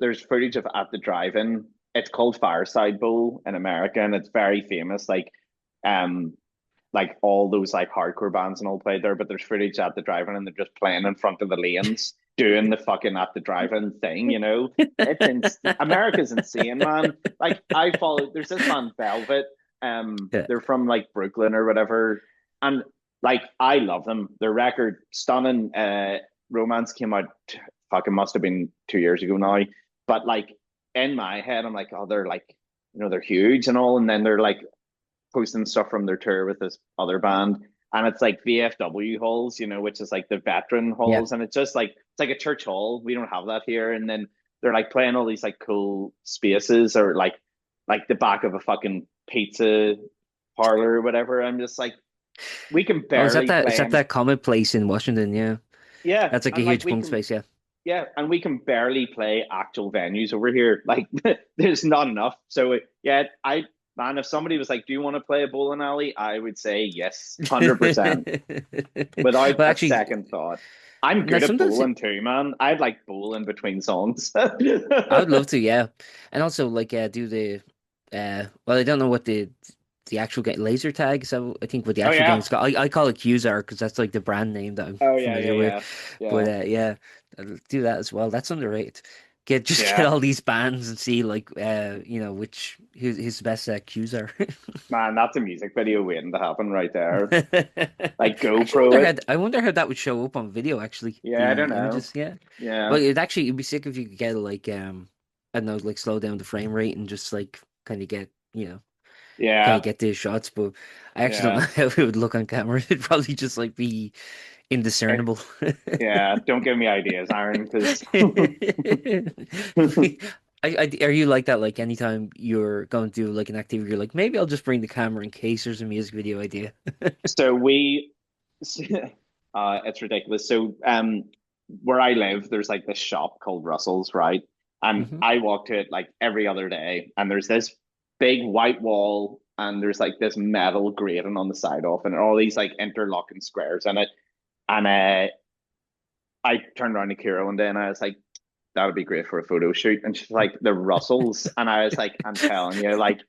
there's footage of at the drive-in. It's called Fireside Bowl in America, and it's very famous. Um, like all those like hardcore bands and all played there, but there's footage at the drive-in and they're just playing in front of the lanes, doing the fucking at the drive-in thing, you know? America's insane, man. Like I follow there's this band Velvet, Yeah. they're from like Brooklyn or whatever, and like I love them. Their record, stunning, Romance came out fucking must have been 2 years ago now. But like in my head, I'm like, oh, they're like, they're huge and all, and then they're like posting stuff from their tour with this other band, and it's like VFW halls, which is like the veteran Yeah. halls, and it's just like it's like a church hall. We don't have that here, and then they're like playing all these like cool spaces or like the back of a fucking pizza parlor or whatever. I'm just like, we can Oh, is that barely that? Is play that in, that comic place in Washington? Yeah, yeah, that's like a and like huge we punk can space. Yeah. yeah, and we can barely play actual venues over here. Like, there's not enough. So, yeah, man, if somebody was like, "Do you want to play a bowling alley?" I would say yes, 100%, without Well, a actually, second thought. I'm now good at sometimes bowling too, man. I'd like bowl in between songs. I would love to. Yeah, and also like do the well, I don't know what the actual game laser tag. So I think what the Oh actual game yeah, is called. I call it QZR because that's like the brand name that I'm oh yeah, yeah, familiar with. yeah, But yeah. yeah, I'll do that as well. That's underrated. Get Yeah, all these bands and see like which who his best cues are. man, that's a music video waiting to happen right there. Like Actually, GoPro it. I wonder how that would show up on video. Actually, Yeah, I don't the know. images, yeah. Yeah, Well, it'd be sick if you could get like I don't know, like slow down the frame rate and just like kind of get kind of yeah, get these shots. But I actually don't yeah. know how it would look on camera. It'd probably just like be Eh, indiscernible. yeah, don't give me ideas, Aaron, because Are you like that? Like anytime you're going to do like an activity, you're like, maybe I'll just bring the camera in case there's a music video idea. so we, it's ridiculous. So, where I live, there's like this shop called Russell's, right? And Hmm. I walk to it like every other day, and there's this big white wall, and there's like this metal grating on the side of, and all these like interlocking squares in it. And I turned around to Kira one day, and I was like, that would be great for a photo shoot. And she's like, the Russells. And I was like, I'm telling you, like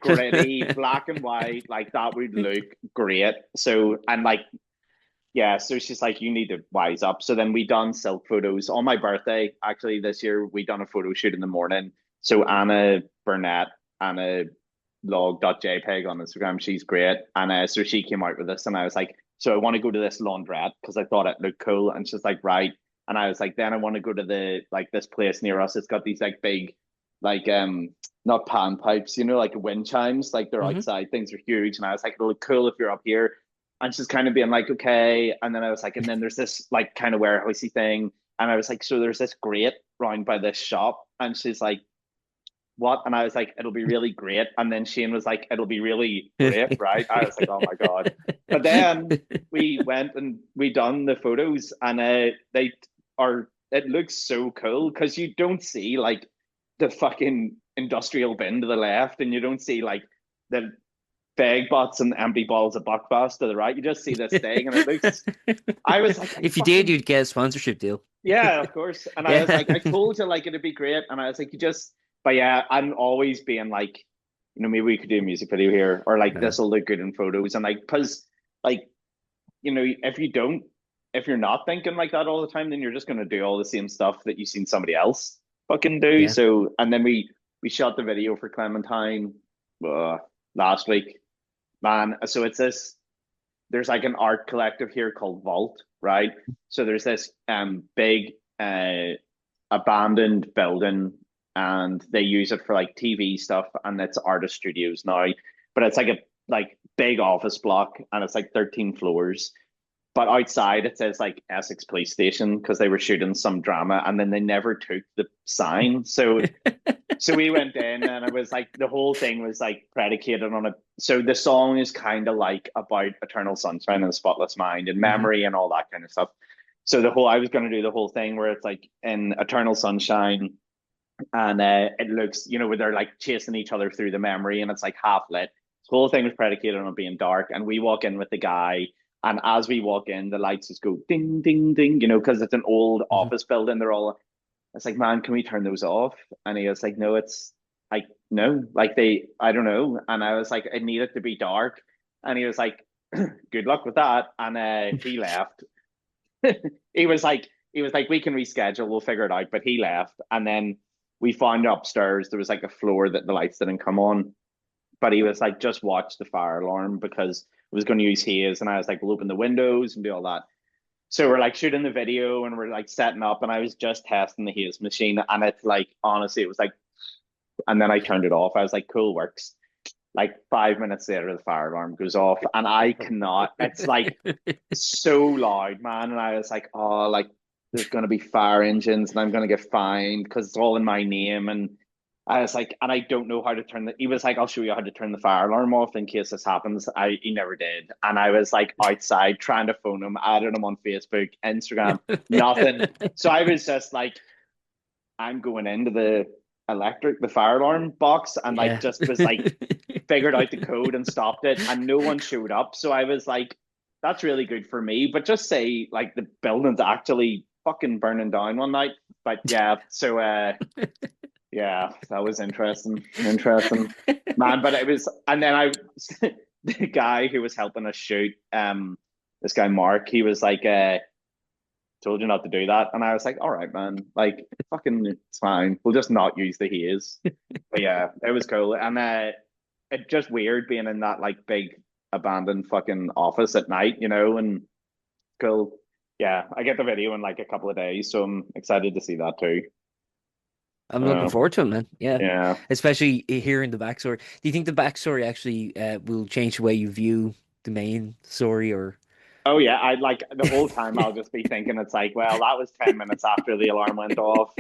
gritty, black and white, like that would look great. So, and like, yeah, so she's like, you need to wise up. So then we done silk photos on my birthday. Actually, this year we done a photo shoot in the morning. So Anna Burnett, Anna log.jpg on Instagram, she's great. And so she came out with this, and I was like, so I want to go to this laundrette because I thought it looked cool. And she's like, right. And I was like, then I want to go to the like this place near us. It's got these like big, like not pan pipes, like wind chimes, like they're Hmm. outside. Things are huge. And I was like, it'll look cool if you're up here. And she's kind of being like, okay. And then I was like, and then there's this like kind of warehousey thing. And I was like, so there's this grate round by this shop. And she's like, what? And I was like, it'll be really great. And then Shane was like, it'll be really great, right? I was like, oh my God. But then we went and we done the photos, and it looks so cool because you don't see like the fucking industrial bin to the left, and you don't see like the bag bots and empty bottles of Buckfast to the right. You just see this thing, and it looks. I was like, I If you did, fucking you'd get a sponsorship deal. yeah, of course. And I was Yeah. like, I told you like it'd be great. And I was like, but yeah, I'm always being like, maybe we could do a music video here, or like Uh, this will look good in photos. And like, because like, if you're not thinking like that all the time, then you're just gonna do all the same stuff that you've seen somebody else fucking do. yeah. So, and then we shot the video for Clementine uh, last week, man. So it's this there's like an art collective here called Vault, right? So there's this big abandoned building, and they use it for like TV stuff, and it's artist studios now. But it's like a like big office block, and it's like 13 floors. But outside it says like Essex Police Station because they were shooting some drama, and then they never took the sign. So we went in, and it was like the whole thing was like predicated on it. So the song is kind of like about eternal sunshine and a spotless mind and Hmm. memory and all that kind of stuff. So I was going to do the whole thing where it's like in eternal sunshine, and it looks, where they're like chasing each other through the memory, and it's like half lit. The whole thing was predicated on it being dark, and we walk in with the guy, and as we walk in, the lights just go ding, ding, ding, because it's an old Hmm. office building. They're all it's like, man, can we turn those off? And he was like, no, it's like, no, like I don't know. And I was like, I need it to be dark. And he was like, good luck with that. And he left. he was like, we can reschedule, we'll figure it out. But he left. And then we found upstairs, there was like a floor that the lights didn't come on. But he was like, just watch the fire alarm because I was going to use his. And I was like, we'll open the windows and do all that. So we're like shooting the video, and we're like setting up, and I was just testing the haze machine, and it's like honestly it was like, and then I turned it off. I was like, cool, works. Like 5 minutes later the fire alarm goes off, and I cannot, it's like so loud, man. And I was like, oh, like there's gonna be fire engines and I'm gonna get fined because it's all in my name. And I was like, and I don't know how to turn he was like, I'll show you how to turn the fire alarm off in case this happens. He never did. And I was like outside trying to phone him, added him on Facebook, Instagram, nothing. So I was just like, I'm going into the fire alarm box, and like Yeah. just was like figured out the code and stopped it, and no one showed up. So I was like, that's really good for me. But just say like the building's actually fucking burning down one night. But yeah, so yeah, that was interesting. Interesting. Man, but it was and then I the guy who was helping us shoot, this guy Mark, he was like told you not to do that. And I was like, all right, man, like fucking it's fine. We'll just not use the haze. But yeah, it was cool. And it just weird being in that like big abandoned fucking office at night, and cool. Yeah, I get the video in like a couple of days, so I'm excited to see that too. I'm looking Uh, forward to it, man. Yeah, yeah. especially hearing the backstory. Do you think the backstory actually will change the way you view the main story, or? Oh yeah, I like the whole time I'll just be thinking it's like, well, that was 10 minutes after the alarm went off,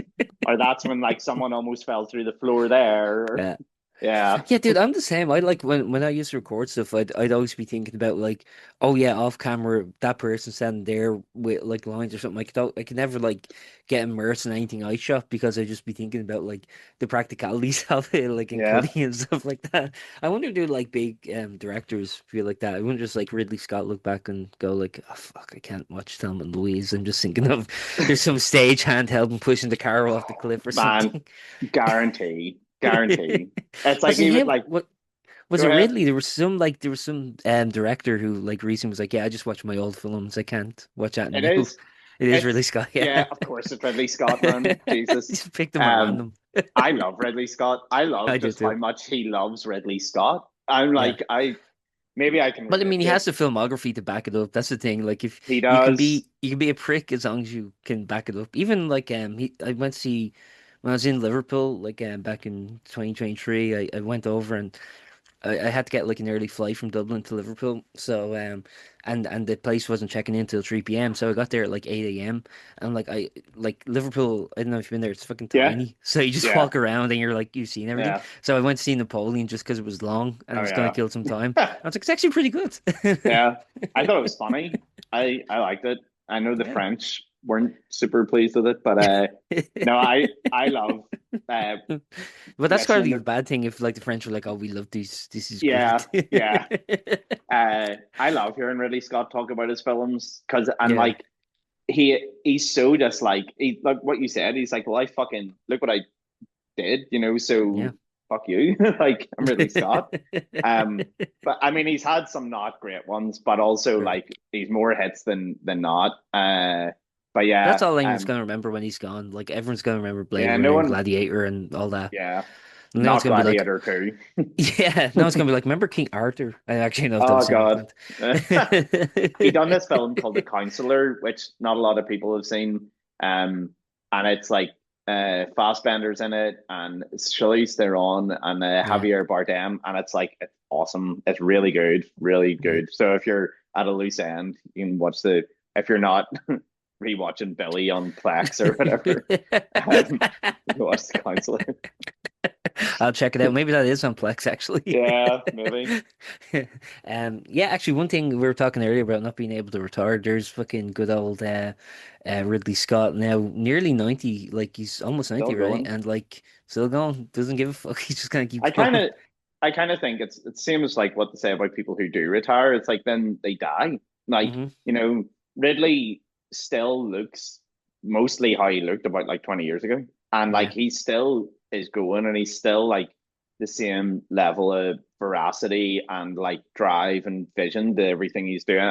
or that's when like someone almost fell through the floor there. Or, Yeah. yeah, Yeah, dude, I'm the same. I like when I used to record stuff, I'd always be thinking about like, oh yeah, off camera, that person standing there with like lines or something. I could never like get immersed in anything I shot because I'd just be thinking about like the practicalities of it, like in yeah, cutting and stuff like that. I wonder do like big directors feel like that? I wonder just like Ridley Scott look back and go like, oh fuck, I can't watch Thelma and Louise. I'm just thinking of there's some stage handheld and pushing the car off the cliff or man, something. guarantee, guarantee. It's Was like it even him? like, What? Was go it ahead. Ridley? There was some director who like recently was like, yeah, I just watch my old films. I can't watch that It new. is. It is Ridley It's Scott, yeah. yeah, of course it's Ridley Scott, man. Jesus. Just picked them at Um, random. I love Ridley Scott. I I love do just how too. much he loves Ridley Scott. I'm Yeah. like, maybe I can But I relate mean, he to it. has the filmography to back it up. That's the thing. Like, if He does. you can be a prick as long as you can back it up. Even like I went to see when I was in Liverpool, like back in 2023. I went over and I had to get like an early flight from Dublin to Liverpool. So and the place wasn't checking in till 3 p.m. So I got there at like 8 a.m. And like Liverpool, I don't know if you've been there, it's fucking Yeah, tiny. So you just yeah, walk around and you're like you've seen everything. yeah. So I went to see Napoleon just because it was long and I Oh was gonna yeah. kill some time. I was like, it's actually pretty good. Yeah. I thought it was funny. I liked it. I know the Yeah. French weren't super pleased with it, but no, I love uh But that's listening probably the to bad thing if like the French were like, oh, we love these. This is yeah, great. yeah. I love hearing Ridley Scott talk about his films because and Yeah. like he's so just like what you said, he's like, well, I fucking look what I did, Yeah. so fuck you. Like I'm Ridley Scott. But I mean he's had some not great ones, but also Sure. like he's more hits than not. But That's yeah, all anyone's gonna remember when he's gone. Like everyone's gonna remember Blade yeah, Runner no and one Gladiator and all that. yeah, And no one's not gonna be like, Gladiator 2. yeah, no one's gonna be like, remember King Arthur? I actually know if that Oh was an God. argument. He done this film called The Counselor, which not a lot of people have seen. And it's like Fassbender's in it and Charlize Theron and Yeah, Javier Bardem, and it's like it's awesome. It's really good, really yeah. good. So if you're at a loose end, you can watch the. If you're not rewatching Billy on Plex or whatever, you can watch The Counselor. I'll check it out. Maybe that is on Plex actually. Yeah, maybe. Yeah, actually, one thing we were talking earlier about not being able to retire. There's fucking good old Ridley Scott now, nearly 90. Like he's almost Still 90, right? going. And like still going. Doesn't give a fuck. He's just gonna keep I kind going. of, I kind of think it's the same as like what they say about people who do retire. It's like then they die. Like Hmm. Ridley still looks mostly how he looked about like 20 years ago, and like Yeah, he still is going, and he's still like the same level of veracity and like drive and vision to everything he's doing.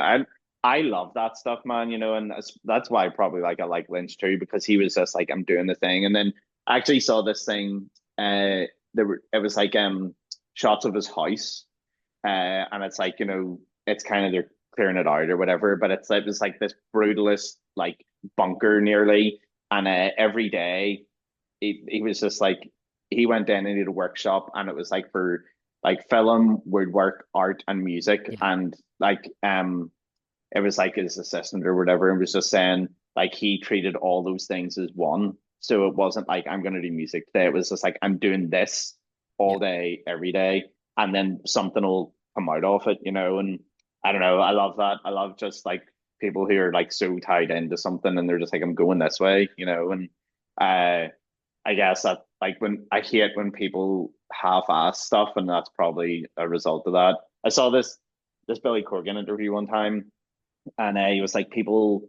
I love that stuff, man. And that's why I like Lynch too because he was just like I'm doing the thing, and then I actually saw this thing. It was like shots of his house, and it's like it's kind of they're clearing it out or whatever, but it was like this brutalist like bunker nearly, and every day he was just like he went in and he did a workshop, and it was like for like film, woodwork, art, and music, yeah, and like it was like his assistant or whatever, and was just saying like he treated all those things as one. So it wasn't like I'm gonna do music today. It was just like I'm doing this yeah. all day, every day, and then something will come out of it. And I don't know. I love that. I love just like people who are like so tied into something and they're just like I'm going this way. And I guess that like when I hate when people half-ass stuff, and that's probably a result of that. I saw this Billy Corgan interview one time, and he was like, people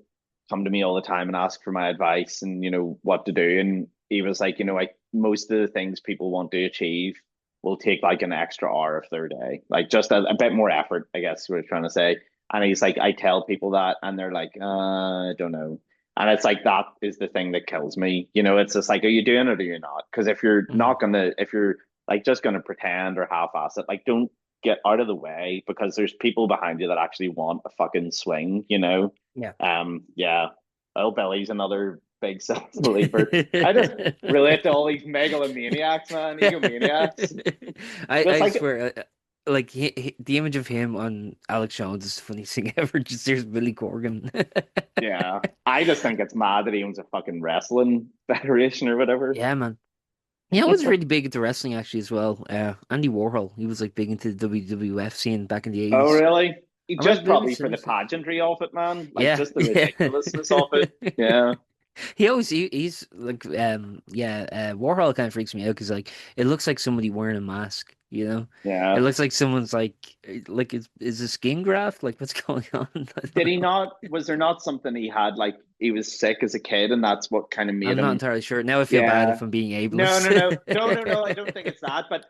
come to me all the time and ask for my advice and what to do. And he was like, like most of the things people want to achieve will take like an extra hour of their day, like just a bit more effort, I guess we're trying to say. And he's like, I tell people that, and they're like, I don't know. And it's like that is the thing that kills me. It's just like, are you doing it or you're not? Because if you're Mhm. not gonna, if you're like just gonna pretend or half-ass it, like don't get out of the way because there's people behind you that actually want a fucking swing. Yeah. Yeah. Oh, Billy's another big self-believer. I just relate to all these megalomaniacs, man, egomaniacs. Just I like, swear, like the image of him on Alex Jones is the funniest thing ever. Just there's Billy Corgan. yeah, I just think it's mad that he owns a fucking wrestling federation or whatever. Yeah, man. Yeah, I was really big into wrestling actually as well. Andy Warhol, he was like big into the WWF scene back in the Oh, 80s. really? Or Just maybe probably for still the is it? pageantry of it, man. Like Yeah, just the yeah. ridiculousness of it. Yeah, He's like yeah, Warhol kind of freaks me out because like it looks like somebody wearing a mask, you know? It yeah. looks like someone's like is a skin graft? Like what's going on? I Did don't he know. not? Was there not something he had? Like he was sick as a kid, and that's what kind of made I'm not him. entirely sure. Now I feel bad Yeah. if I'm being No, ableist. no, no, no, no, no. I don't think it's that, but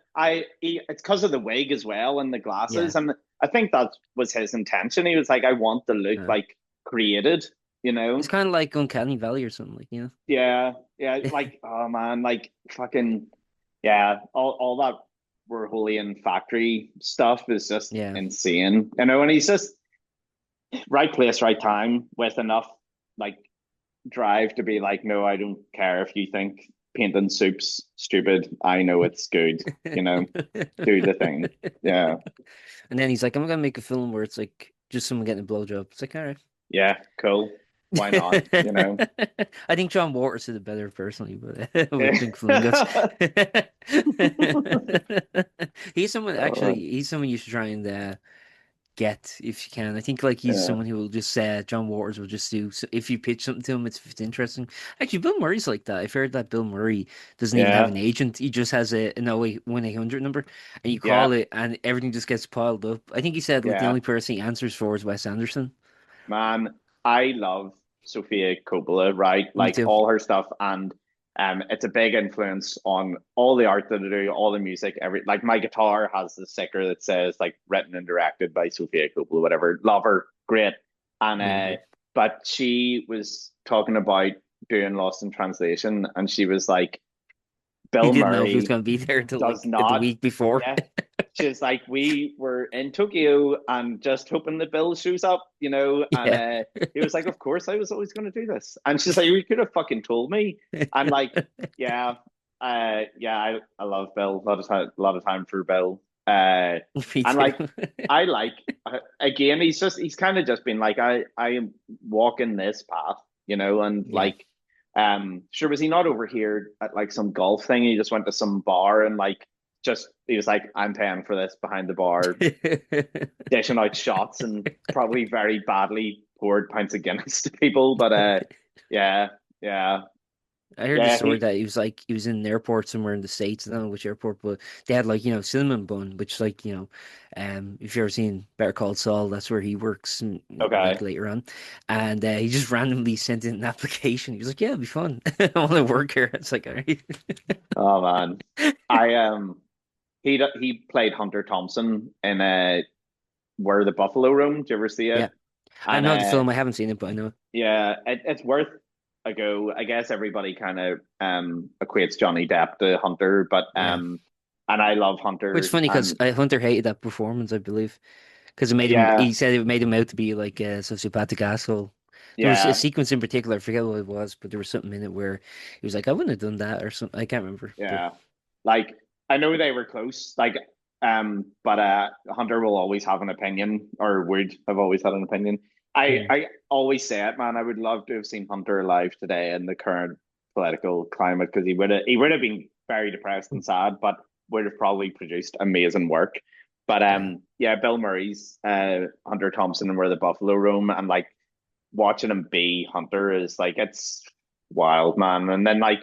it's because of the wig as well and the Yeah. glasses, and I think that was his intention. He was like, I want to look Uh, like created, you it's know? kind of like Uncanny Valley or something, like, you Yeah, yeah. know? Like, oh man, like fucking, yeah. All that Verhoeven factory stuff is just Yeah. insane, and he's just right place, right time with enough like drive to be like, no, I don't care if you think painting soup's stupid. I know it's good. Do the thing. Yeah, And then he's like, I'm gonna make a film where it's like just someone getting a blowjob. It's like, all right. yeah, cool. Why not? I think John Waters did it better personally, but with Pink Flamingos. Oh, He's someone you should try and get if you can. I think like he's yeah, someone who will just John Waters will just do so if you pitch something to him, if it's interesting. Actually, Bill Murray's like that. I've heard that Bill Murray doesn't even have yeah, an agent. He just has an 1-800 number, and you yeah, call it, and everything just gets piled up. I think he said like the yeah. only person he answers for is Wes Anderson. Man, I love Sophia Coppola, right? Me Like too. all her stuff, and it's a big influence on all the art that I do, all the music, like my guitar has the sticker that says like written and directed by Sophia Coppola, whatever. Love her, great. And Really good. but she was talking about doing Lost in Translation, and she was like, He Bill didn't know if he was Murray going to be there till does like the not. week before. Yeah. She's like, we were in Tokyo and just hoping that Bill shows up. And Yeah. he was like, of course, I was always going to do this. And she's like, you could have fucking told me. And like, yeah, yeah, I love Bill. A lot of time for Bill. Me And too. like, I like again, he's kind of just been like, I am walking this path, and Yeah. like, sure, was he not over here at like some golf thing? He just went to some bar and like just he was like, I'm paying for this behind the bar, dishing out shots and probably very badly poured pints of Guinness to people. But yeah, yeah, I heard the yeah, story that he was in an airport somewhere in the States. I don't know which airport, but they had like, cinnamon bun, which like, if you've ever seen Better Call Saul, that's where he works like okay. later on. And he just randomly sent in an application. He was like, yeah, it'll be fun. I want to work here. It's like, all right. Oh man, I he played Hunter Thompson in Where the Buffalo Roam. Did you ever see it? Yeah. I And know the film. I haven't seen it, but I know it. yeah, it's worth a go. I guess everybody kind of equates Johnny Depp to Hunter, but Yeah. and I love Which is Hunter, funny because and Hunter hated that performance, I believe. Because it made him, yeah, he said it made him out to be like a sociopathic asshole. There was a yeah, sequence in particular, I forget what it was, but there was something in it where he was like, I wouldn't have done that or something. I can't remember, but yeah. Like I know they were close, like but Hunter will always have an opinion, or would have always had an opinion. I mm, I always say it, man. I would love to have seen Hunter alive today in the current political climate because he would have been very depressed and sad, but would have probably produced amazing work. But yeah. yeah, Bill Murray's Hunter Thompson and Where the Buffalo Roam, and like watching him be Hunter is like it's wild, man. And then like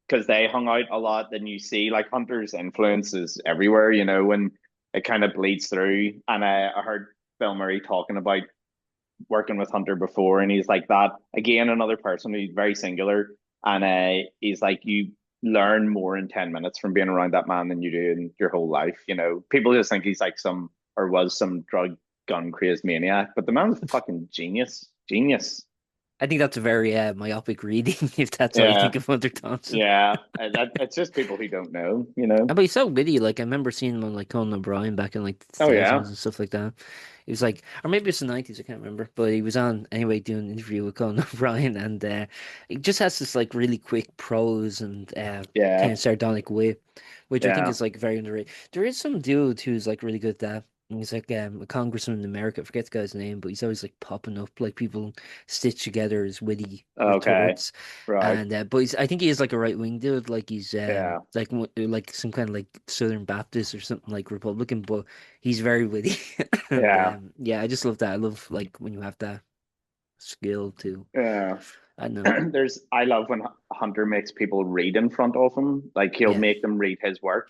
because they hung out a lot, then you see like Hunter's influence is everywhere, and it kind of bleeds through. And I heard Bill Murray talking about working with Hunter before, and he's like that again, another person who's very singular, and he's like you learn more in 10 minutes from being around that man than you do in your whole life. People just think he's like some or was some drug gun crazed maniac, but the man's a fucking genius, genius. I think that's a very myopic reading if that's how you Yeah, think of Hunter Thompson. yeah. It's just people who don't know, you know. But he's so witty. Like I remember seeing him on like Conan O'Brien back in like the Oh 2000s yeah, and stuff like that. He was like, or maybe it's the 90s. I can't remember. But he was on anyway doing an interview with Conan O'Brien, and he just has this like really quick prose and kind yeah, of sardonic wit, which I think yeah. is like very underrated. There is some dude who's like really good at that. And he's like a congressman in America. I forget the guy's name, but he's always like popping up. Like people stitch together his witty Okay, retorts. right. And but I think he is like a right wing dude, like he's Yeah, like some kind of like Southern Baptist or something like Republican, but he's very witty. And yeah, yeah, I just love that. I love like when you have that skill to yeah. I don't know. I love when Hunter makes people read in front of him. Like he'll Yeah. make them read his work,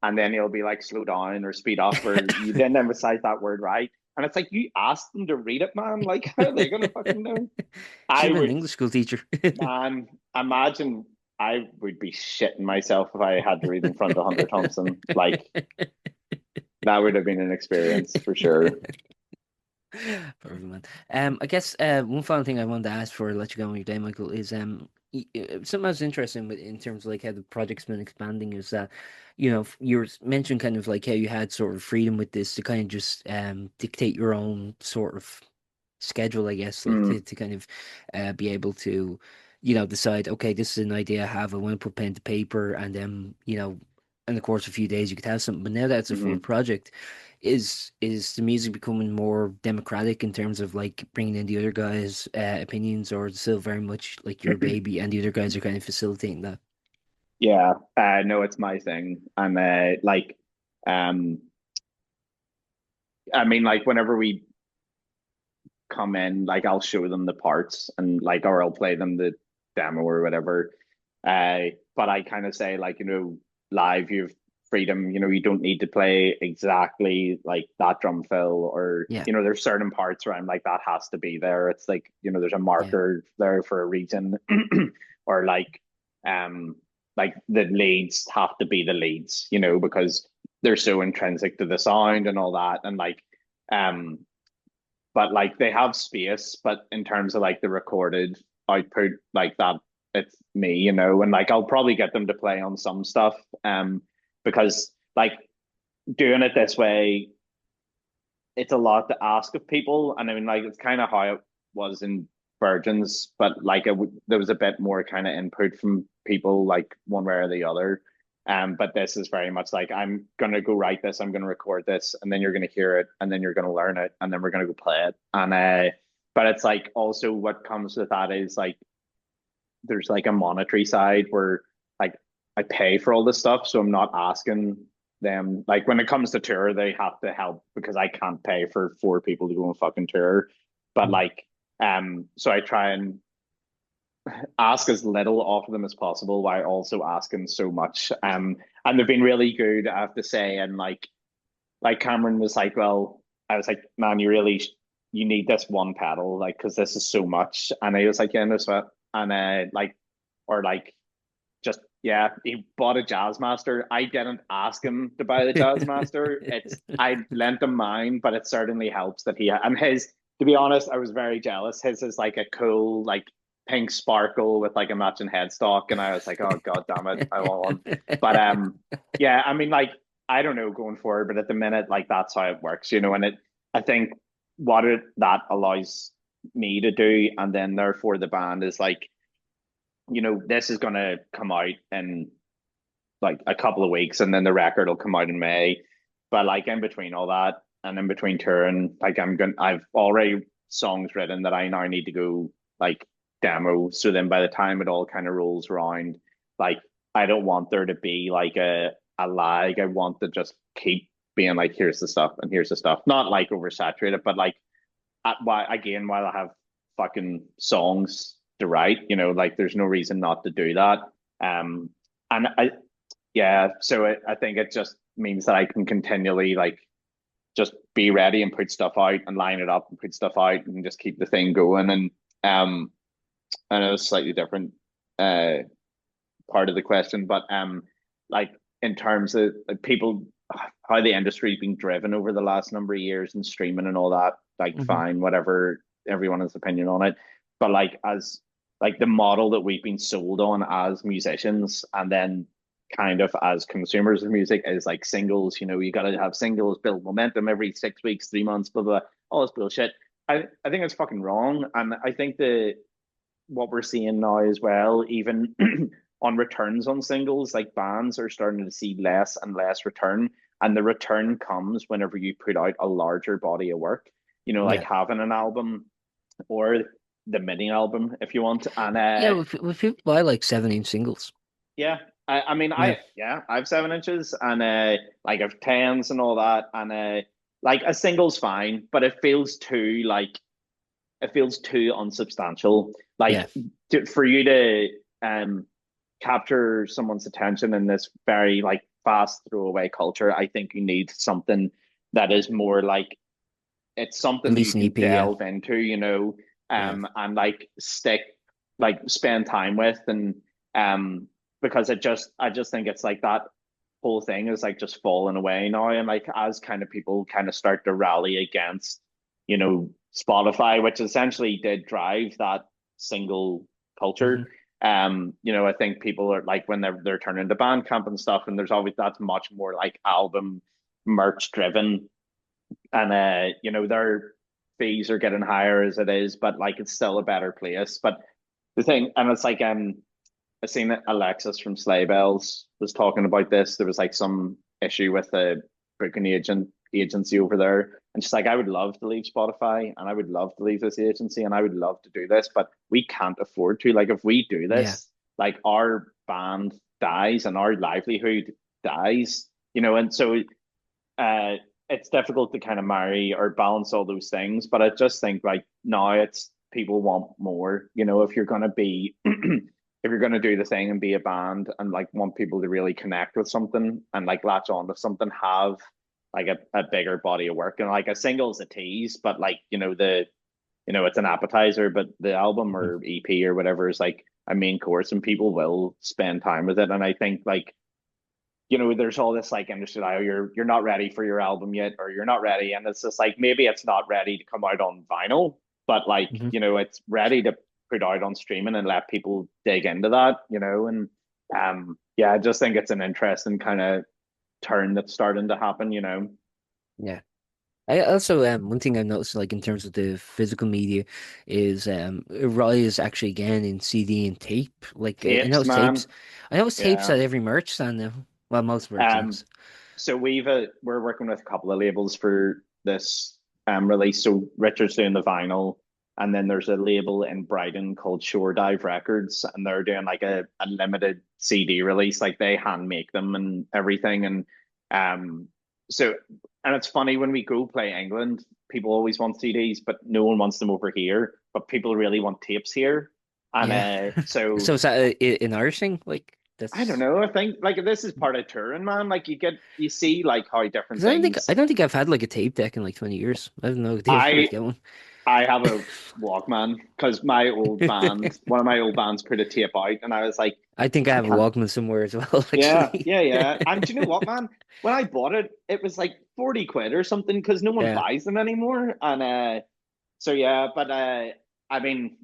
and then he'll be like, slow down or speed up, or you didn't emphasize that word right. And it's like you asked them to read it, man. Like, how are they gonna fucking know? Should I have been an would, English school teacher. man, imagine I would be shitting myself if I had to read in front of Hunter Thompson. Like that would have been an experience for sure. Perfect, man. I guess one final thing I wanted to ask before I let you go on your day, Michael, is something I was interested in terms of like how the project's been expanding is that, you mentioned kind of like how you had sort of freedom with this to kind of just dictate your own sort of schedule, I guess, like Mm, to kind of be able to, decide, okay, this is an idea I have, I want to put pen to paper, and then, in the course of a few days you could have something. But now that it's a full hmm project, is the music becoming more democratic in terms of like bringing in the other guys' opinions, or is it still very much like your baby and the other guys are kind of facilitating that? Yeah, no, it's my thing. I'm like, um, I mean, like whenever we come in, like I'll show them the parts and like, or I'll play them the demo or whatever. But I kind of say like, live, you've freedom. You don't need to play exactly like that drum fill, or Yeah, there's certain parts where I'm like that has to be there. It's like there's a yeah, marker there for a reason, or um like the leads have to be the leads, because they're so intrinsic to the sound and all that, and like um but like they have space, but in terms of like the recorded output, like that, it's me, and like I'll probably get them to play on some stuff, because like doing it this way, it's a lot to ask of people, and I mean like it's kind of how it was in Virgins, but like there was a bit more kind of input from people, like one way or the other. But this is very much like I'm gonna go write this, I'm gonna record this, and then you're gonna hear it, and then you're gonna learn it, and then we're gonna go play it. And but it's like also what comes with that is like there's like a monetary side where like I pay for all this stuff, so I'm not asking them, like when it comes to tour, they have to help because I can't pay for four people to go and fucking tour. But mm, like, so I try and ask as little of them as possible while also asking so much. And they've been really good, I have to say. And like Cameron was like, well, I was like, man, you need this one pedal, like, because this is so much. And he was like, yeah, no sweat. And like, or like, just yeah, he bought a Jazz Master. I didn't ask him to buy the Jazz Master. I lent him mine, but it certainly helps that and his. To be honest, I was very jealous. His is like a cool like pink sparkle with like a matching headstock, and I was like, oh god damn it, I want one. But yeah, I mean like I don't know going forward, but at the minute like that's how it works, and I think that allows me to do, and then therefore the band is like this is going to come out in like a couple of weeks, and then the record will come out in May. But like in between all that and in between touring, like I've already songs written that I now need to go like demo. So then by the time it all kind of rolls around, like I don't want there to be like a lag. I want to just keep being like, here's the stuff and here's the stuff. Not like oversaturated, but like while I have fucking songs to write, like there's no reason not to do that. Um, and yeah, so I think it just means that I can continually like just be ready and put stuff out and line it up and put stuff out and just keep the thing going. And I know it's slightly different uh part of the question, but like in terms of like people, how the industry's been driven over the last number of years and streaming and all that, like hmm fine, whatever, everyone has opinion on it. but like as like the model that we've been sold on as musicians, and then kind of as consumers of music is like singles. You got to have singles, build momentum every 6 weeks, 3 months, blah blah, all this bullshit. I think it's fucking wrong, and I think the what we're seeing now as well, even on returns on singles, like bands are starting to see less and less return. And the return comes whenever you put out a larger body of work, like Yeah. having an album or the mini album if you want. And Yeah, with people buy like 7-inch singles. yeah, I mean, Yeah. I have 7 inches and like I've tens and all that. And like a single's fine, but it feels too unsubstantial. Yeah. Like for you to um capture someone's attention in this very like fast throwaway culture, I think you need something that is more like it's At something you least an can EP, yeah. delve into, Yeah. and like spend time with, and because I just think it's like that whole thing is like just falling away now, and like as kind of people kind of start to rally against, Spotify, which essentially did drive that single culture. Hmm. I think people are like when they're turning to Bandcamp and stuff, and there's always that's much more like album merch driven, and their fees are getting higher as it is, but like it's still a better place. But the thing, and it's like I seen that Alexis from Sleigh Bells was talking about this. There was like some issue with the booking agency over there, and she's like, I would love to leave Spotify, and I would love to leave this agency, and I would love to do this, but we can't afford to. Like, if we do Yeah. this, like our band dies and our livelihood dies, and so uh, it's difficult to kind of marry or balance all those things. But I just think like now it's people want more. If you're gonna be if you're gonna do the thing and be a band and like want people to really connect with something and like latch on to something, have like a bigger body of work. And like a single's a tease, but like it's an appetizer, but the album Mhm. or EP or whatever is like a main course, and people will spend time with it. And I think like there's all this like industry like, oh, you're not ready for your album yet, or you're not ready, and it's just like maybe it's not ready to come out on vinyl, but like Mhm. it's ready to put out on streaming and let people dig into that, and yeah, I just think it's an interesting kind of turn that's starting to happen. Yeah. I also one thing I've noticed like in terms of the physical media is a rise actually again in CD and tape. Like Tapes, man. I know it's tapes Yeah. at every merch stand now. Well, most merch Um, stands. so we're working with a couple of labels for this release. So Richard's doing the vinyl, and then there's a label in Brighton called Shore Dive Records, and they're doing like a limited CD release. Like they hand make them and everything, and um, so and it's funny when we go play England, people always want CDs, but no one wants them over here. But people really want tapes here, and Yeah. so So is that an Irish thing? Like I don't that's know. I think like this is part of touring, man. Like you see like how different because I things. don't think I've had like a tape deck in like 20 years. I have no idea where to I get one. I have a Walkman because one of my old bands put a tape out, and I was like, I think I I have a can't. Walkman somewhere as well, Yeah, actually. yeah, yeah. And do you know what, man? When I bought it, it was like 40 quid or something because no one Yeah. buys them anymore. And so yeah, but I mean,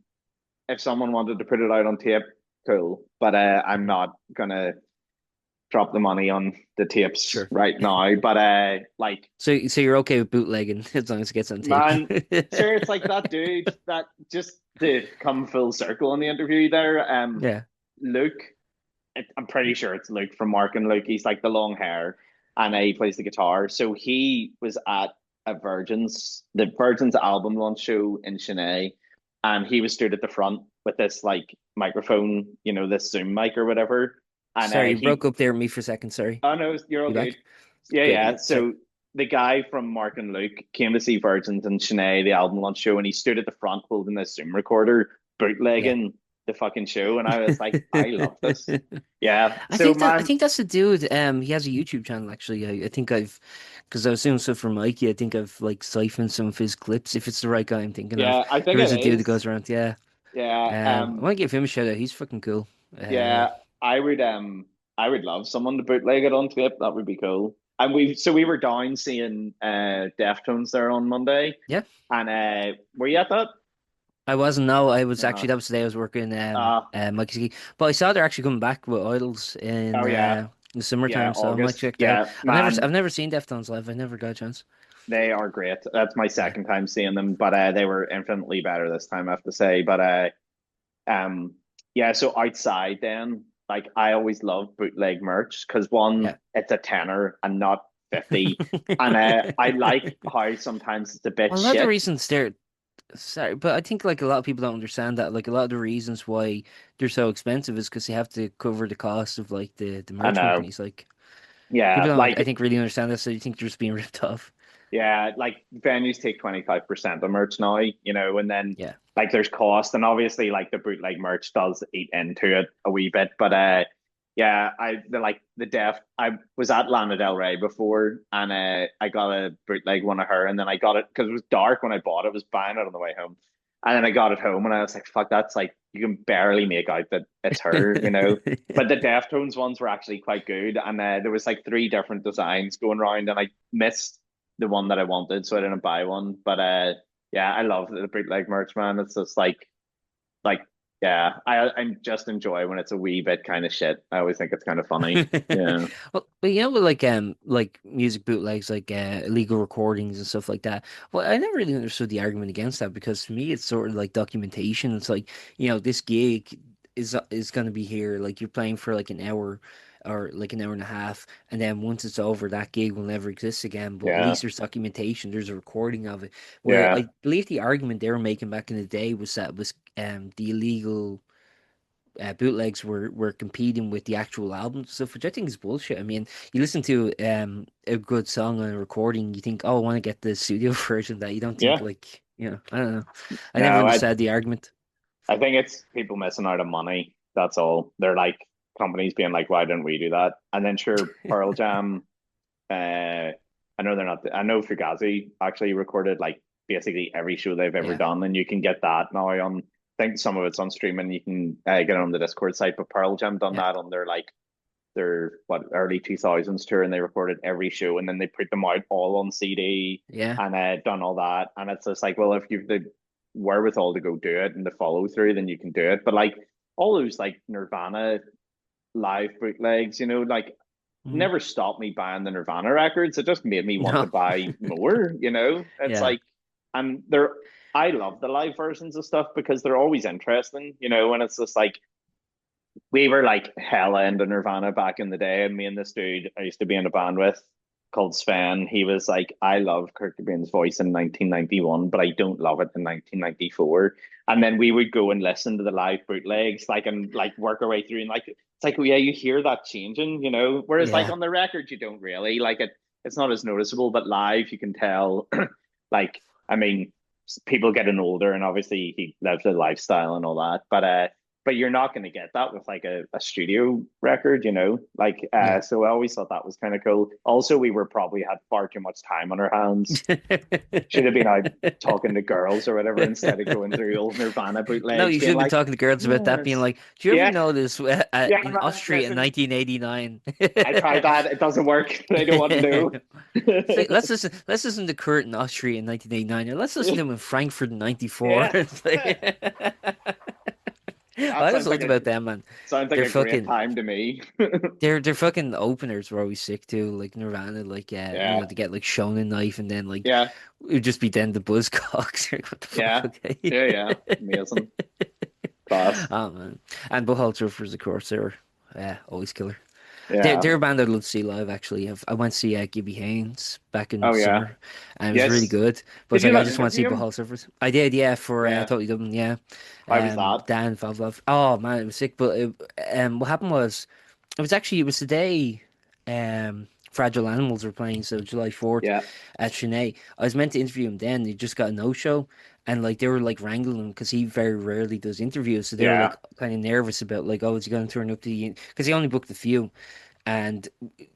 if someone wanted to put it out on tape, cool. But I'm not gonna drop the money on the tapes Sure. right now. But like So you're okay with bootlegging as long as it gets on tape. man, sure, it's like that dude that just to come full circle in the interview there. Yeah. Luke, I'm pretty sure it's Luke from Mark and Luke. He's like the long hair, and he plays the guitar. So he was at the Virgin's album launch show in Chennai, and he was stood at the front with this like microphone, this Zoom mic or whatever. And Sorry, you broke he up there with me for a second. Sorry. Oh no, you're all You good. back? Yeah, Great. yeah. Yeah. Sorry. So the guy from Mark and Luke came to see Virgins and Shanae, the album launch show, and he stood at the front holding this Zoom recorder, Yeah. bootlegging the fucking show, and I was like, I love this. Yeah. So I man, think that's the dude. He has a YouTube channel actually. I think I've because I was doing stuff for Mikey. I think I've like siphoned some of his clips. If it's the right guy I'm thinking of, yeah, I think there is it a dude that is. goes around. Yeah. Yeah. I want to give him a shout out. He's fucking cool. Yeah. I would love someone to bootleg it on tape. That would be cool. And we were down seeing Deftones there on Monday, Yeah. and were you at that? I wasn't. No, I was actually No. that was the day I was working Uh, Mikey Ski. But I saw they're actually coming back with Idols oh yeah, in the yeah, summertime, so I might August. check it out. Yeah, man, I've never seen Deftones live. I never got a chance. they are great. That's my Yeah, second time seeing them, but they were infinitely better this time, I have to say. But um, yeah. So outside, then, like, I always love bootleg merch because one, yeah. it's a tenner and not 50, and I like how sometimes it's a bit Well, a lot of the shit. reasons they're sorry, but I think like a lot of people don't understand that. Like a lot of the reasons why they're so expensive is because they have to cover the cost of like the I merch know. companies. Like Yeah, people don't, I like think, really understand this. So you think they're just being ripped off. yeah, like venues take 25% of merch now, and then Yeah. like there's cost, and obviously like the bootleg merch does eat into it a wee bit. But yeah, the Def I was at Lana Del Rey before, and I got a bootleg one of her, and then I got it because it was dark when I bought it, I was buying it on the way home. And then I got it home and I was like, fuck, that's like you can barely make out that it's her. But the Deftones ones were actually quite good, and there was like three different designs going around, and I missed the one that I wanted, so I didn't buy one. But yeah, I love the bootleg merch, man. It's just like yeah, I just enjoy when it's a wee bit kind of shit. I always think it's kind of funny. Yeah, Well, but with like music bootlegs, like illegal recordings and stuff like that. Well, I never really understood the argument against that because to me it's sort of like documentation. It's like, this gig is gonna be here, like you're playing for like an hour or like an hour and a half, and then once it's over, that gig will never exist again. But at yeah, least there's documentation, there's a recording of it. Where yeah, I believe the argument they were making back in the day was that it was the illegal bootlegs were competing with the actual album stuff, which I think is bullshit. I mean, you listen to a good song on a recording, you think, oh, I want to get the studio version of that. You don't think yeah. like, I don't know. I never No, understood the argument. I think it's people missing out on money. That's all. They're like companies being like, why didn't we do that? And then sure, Pearl Jam. I know they're not. I know Fugazi actually recorded like basically every show they've ever Yeah, done, and you can get that now on. I think some of it's on streaming. You can get it on the Discord site. But Pearl Jam done yeah, that on their what early 2000s tour, and they recorded every show, and then they put them out all on CD yeah. and done all that. And it's just like, well, if you've the wherewithal to go do it and the follow through, then you can do it. But like all those like Nirvana live bootlegs, like Mhm. never stopped me buying the Nirvana records. It just made me want to No, buy more. It's yeah, like, and they're, I love the live versions of stuff because they're always interesting, and it's just like, we were like hella into Nirvana back in the day. And me and this dude I used to be in a band with called Sven, he was like, I love Kurt Cobain's voice in 1991, but I don't love it in 1994. And then we would go and listen to the live bootlegs, like, and like work our way through. And like, it's like, well, yeah, you hear that changing. Whereas like yeah. on the record, you don't really like it. It's not as noticeable, but live, you can tell. Like, I mean, people getting older, and obviously he lives a lifestyle and all that. But you're not going to get that with like a studio record. Like Yeah. so I always thought that was kind of cool. Also, we were probably had far too much time on our hands. Should have been out talking to girls or whatever instead of going through old Nirvana No, bootlegs, you being should be like, talking to girls about that, being yes, like, "Do you ever yeah, notice yeah, in man, Austria in listen, 1989?" I tried that, it doesn't work. I don't want to know. It's like let's listen to Kurt in Austria in 1989, or let's listen to him in Frankfurt in 94. Yeah. It's like, That I just loved about them, man. sounds like They're a great fucking time to me. they're fucking openers were always sick too, like Nirvana, like Yeah, to get like Shonen Knife, and then like yeah, it would just be then the Buzzcocks. Like, what the fuck? yeah, Okay. yeah. Amazing. Class. Oh man, and Buchholz Surfers, of course, they were always killer. Yeah. They're a band I'd love to see live. Actually, I went to see Gibby Haynes back in Oh yeah. summer, and it was really Yes. good. But Did it's you like I not just want to see interview him? Buchholz Surfers. I did, yeah, for Yeah. Totally Dublin, yeah. How was that? Dan Favlov. Oh man, it was sick. But what happened was it was the day Fragile Animals were playing, so July 4th Yeah. at Chennai. I was meant to interview him then, he just got a no-show, and like they were like wrangling him because he very rarely does interviews, so they were Yeah. like kind of nervous about like, oh, is he going to turn up to the, because he only booked a few, and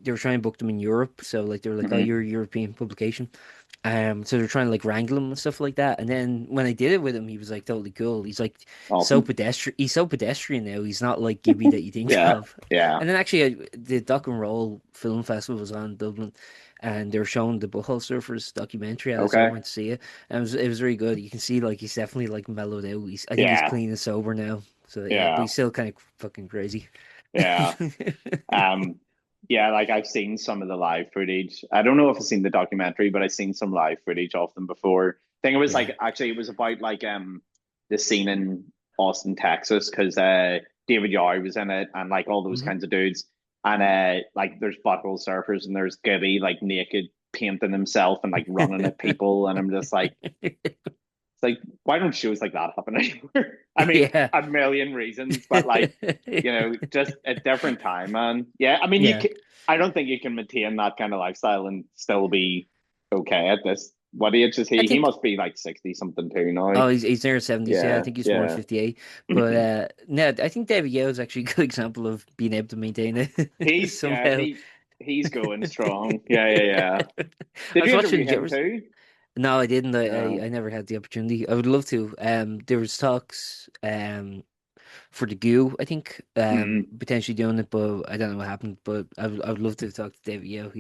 they were trying to book them in Europe, so like they were like, oh, Hmm. you're a European publication. So they're trying to like wrangle him and stuff like that. And then when I did it with him, he was like totally cool. He's like so Awesome. pedestrian. He's so pedestrian now. He's not like Gibby that you think Yeah. of. Yeah. And then actually, the Duck and Roll Film Festival was on in Dublin, and they were showing the Butthole Surfers documentary at it, so I Okay. went to see it. And it was really good. You can see like he's definitely like mellowed out. I think he's Yeah. clean and sober now. So yeah, but Yeah. he's still kind of fucking crazy. Yeah. Um, yeah, like I've seen some of the live footage. I don't know if I've seen the documentary, but I've seen some live footage of them before. I think it was Yeah. like actually it was about like the scene in Austin, Texas, because David Yowie was in it and like all those Hmm. kinds of dudes. And like there's butthole surfers and there's Gibby like naked painting himself and like running at people and I'm just like it's like why don't shows like that happen anymore? I mean, Yeah. a million reasons, but like just a different time, man. Yeah, I mean, Yeah. I don't think you can maintain that kind of lifestyle and still be okay at this. What age is I he? He think must be like 60 something too now. Oh, he's near 70s. Yeah, I Yeah, think he's born yeah, 58. But no, I think David Yeo is actually a good example of being able to maintain it yeah, somehow. he's going strong. Yeah, yeah, yeah. I Did was you watching. interview Did you him ever? too? No, I didn't. I No. never had the opportunity. I would love to. There was talks. For the Goo, I think, Mm, potentially doing it, but I don't know what happened. But I would love to talk to David Yeo.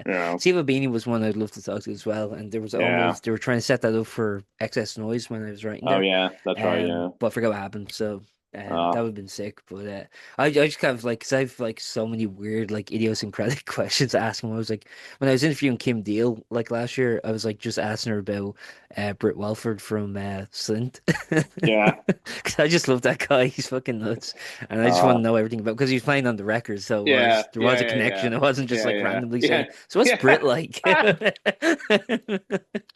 yeah, Steve Albini was one I'd love to talk to as well. And there was yeah. almost they were trying to set that up for Excess Noise when I was writing Oh there, yeah, that's right. Yeah. but I forgot what happened. So that Uh, would have been sick. But I just kind of like because I've like so many weird like idiosyncratic questions to ask him. I was like when I was interviewing Kim Deal like last year, I was like just asking her about Britt Welford from Slint. yeah. Because I just love that guy. He's fucking nuts, and I just want to Uh, know everything about because he was playing on the record, so yeah, there was yeah, a yeah, yeah, connection. It wasn't just like yeah, randomly yeah, saying, "So what's yeah, Brit like?" yeah.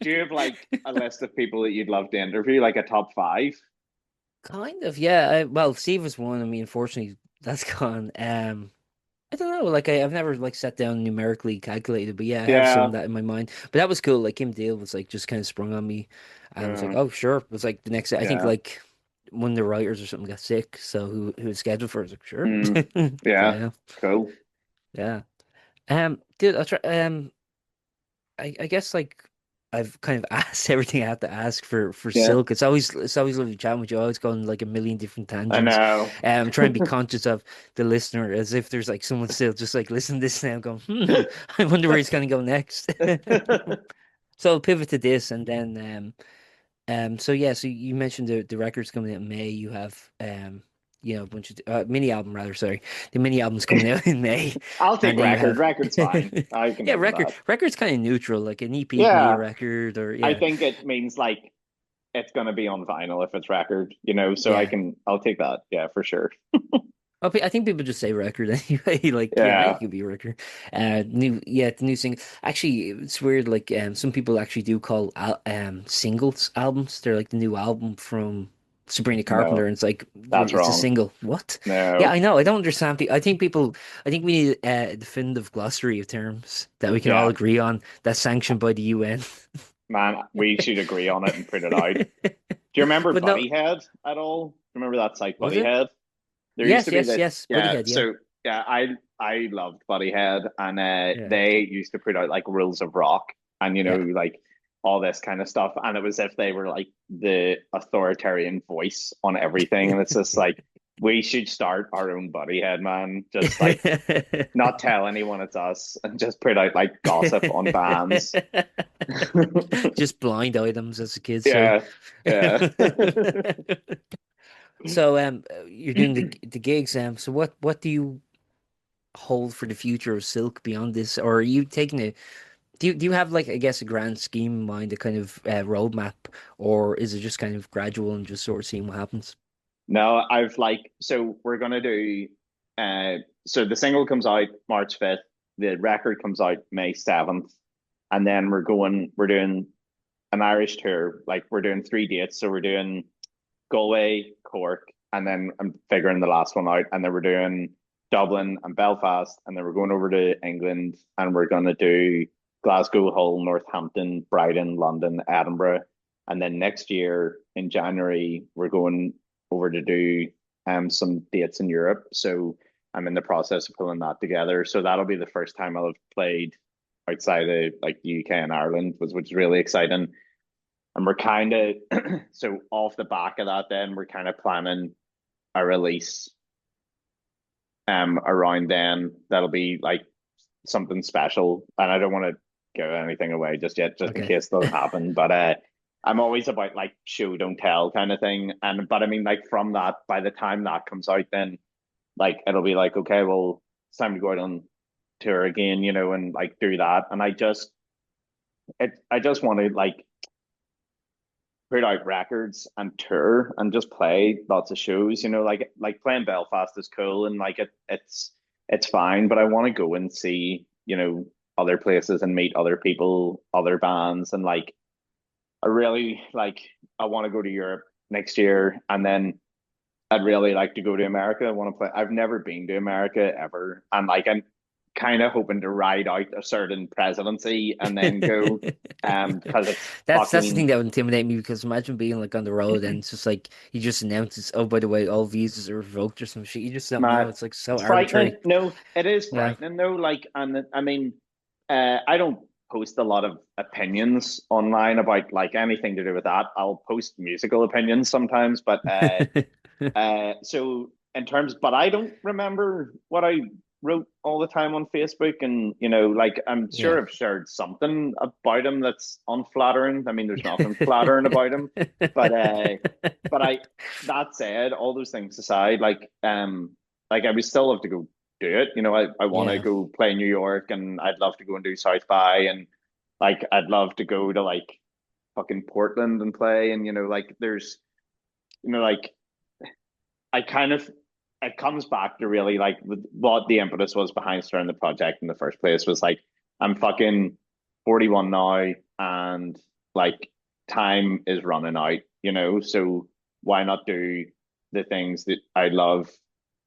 Do you have like a list of people that you'd love to interview, like a top five? Kind of, yeah. Well, Steve was one. I mean, unfortunately, that's gone. I don't know. Like I've never like sat down and numerically calculated, but yeah, I have some Yeah, of that in my mind. But that was cool. Like Kim Deal was like just kind of sprung on me, and I was like, yeah, oh sure. It was like the next. I think yeah, like one of the writers or something got sick, so who was scheduled for it? I was like, sure. mm, So yeah, yeah, cool. yeah. Dude, I'll try. I guess like I've kind of asked everything I have to ask for Yeah, Silk. It's always lovely chatting with you. Always going like a million different I tangents. know. I'm trying to be conscious of the listener, as if there's like someone still just like listen to this now, going, I wonder where he's gonna go next. So I'll pivot to this, and then so yeah, so you mentioned the records coming out in May. You have a bunch of mini album rather, sorry. The mini album's coming out in May. I'll And take then you record. have Record's fine. I can yeah, live with that. record's kind of neutral. Like an EP can be a Yeah, record or I yeah. think it means like it's gonna be on vinyl if it's record, so Yeah. I'll take that. Yeah, for sure. I think people just say record anyway. Like, yeah, it Yeah, could be a record. The new single. Actually, it's weird. Like, some people actually do call singles albums. They're like the new album from Sabrina Carpenter, no, and it's like that's it's a wrong. single. What? Yeah, No, I know. I don't understand. I think people. I think we need a definitive glossary of terms that we can all yeah, agree on. That's sanctioned by the UN. man, we should agree on it and put it out. Do you remember But no, Buddyhead at all? Remember that site was it? Buddyhead? There used Yes, to be yes, this, yes. yeah. Buddyhead, yeah. So yeah, I loved Buddyhead, and Yeah. they used to put out like Rules of Rock, and Yeah. like all this kind of stuff, and it was if they were like the authoritarian voice on everything, and it's just like we should start our own Buddyhead, man. Just like not tell anyone it's us, and just put out like gossip on bands. Just blind items as a kid say. Yeah, yeah. So you're doing the gigs so what do you hold for the future of Silk beyond this, or are you taking a do you have like I guess a grand scheme in mind, a kind of roadmap, or is it just kind of gradual and just sort of seeing what happens? No, I've like so we're gonna do so the single comes out March 5th, the record comes out May 7th, and then we're doing an Irish tour. Like we're doing 3 dates. So we're doing Galway, Cork, and then I'm figuring the last one out, and then we're doing Dublin and Belfast, and then we're going over to England and we're gonna do Glasgow, Hull, Northampton, Brighton, London, Edinburgh. And then next year in January, we're going over to do some dates in Europe. So I'm in the process of pulling that together. So that'll be the first time I'll have played outside of like the UK and Ireland, which is really exciting. And we're kind of so off the back of that, then we're kind of planning a release around then that'll be like something special. And I don't want to give anything away just yet, just in Okay. case it doesn't happen. But I'm always about like show don't tell kind of thing. And but I mean, like from that, by the time that comes out, then like it'll be like, okay, well, it's time to go out on tour again, and like do that. And I just want to like put out records and tour and just play lots of shows. Like playing Belfast is cool and like it's fine, but I want to go and see other places and meet other people, other bands, and like I really like I want to go to Europe next year, and then I'd really like to go to America. I want to play. I've never been to America ever, and like I'm kind of hoping to ride out a certain presidency and then go, because it's That's the thing fucking that would intimidate me because imagine being like on the road and it's just like he just announces, oh, by the way, all visas are revoked or some shit. You just don't know. mad. It's like so It's frightening. arbitrary. No, it is Yeah. frightening though. Like, and I mean, I don't post a lot of opinions online about like anything to do with that. I'll post musical opinions sometimes, but so in terms, but I don't remember what I wrote all the time on Facebook, and like I'm Yeah. sure I've shared something about him that's unflattering. I mean, there's nothing flattering about him, but I that said, all those things aside, like I would still love to go do it. I want to Yeah. go play New York, and I'd love to go and do South by, and like I'd love to go to like fucking Portland and play, and like there's like I kind of it comes back to really like what the impetus was behind starting the project in the first place was like I'm fucking 41 now, and like time is running out, so why not do the things that I love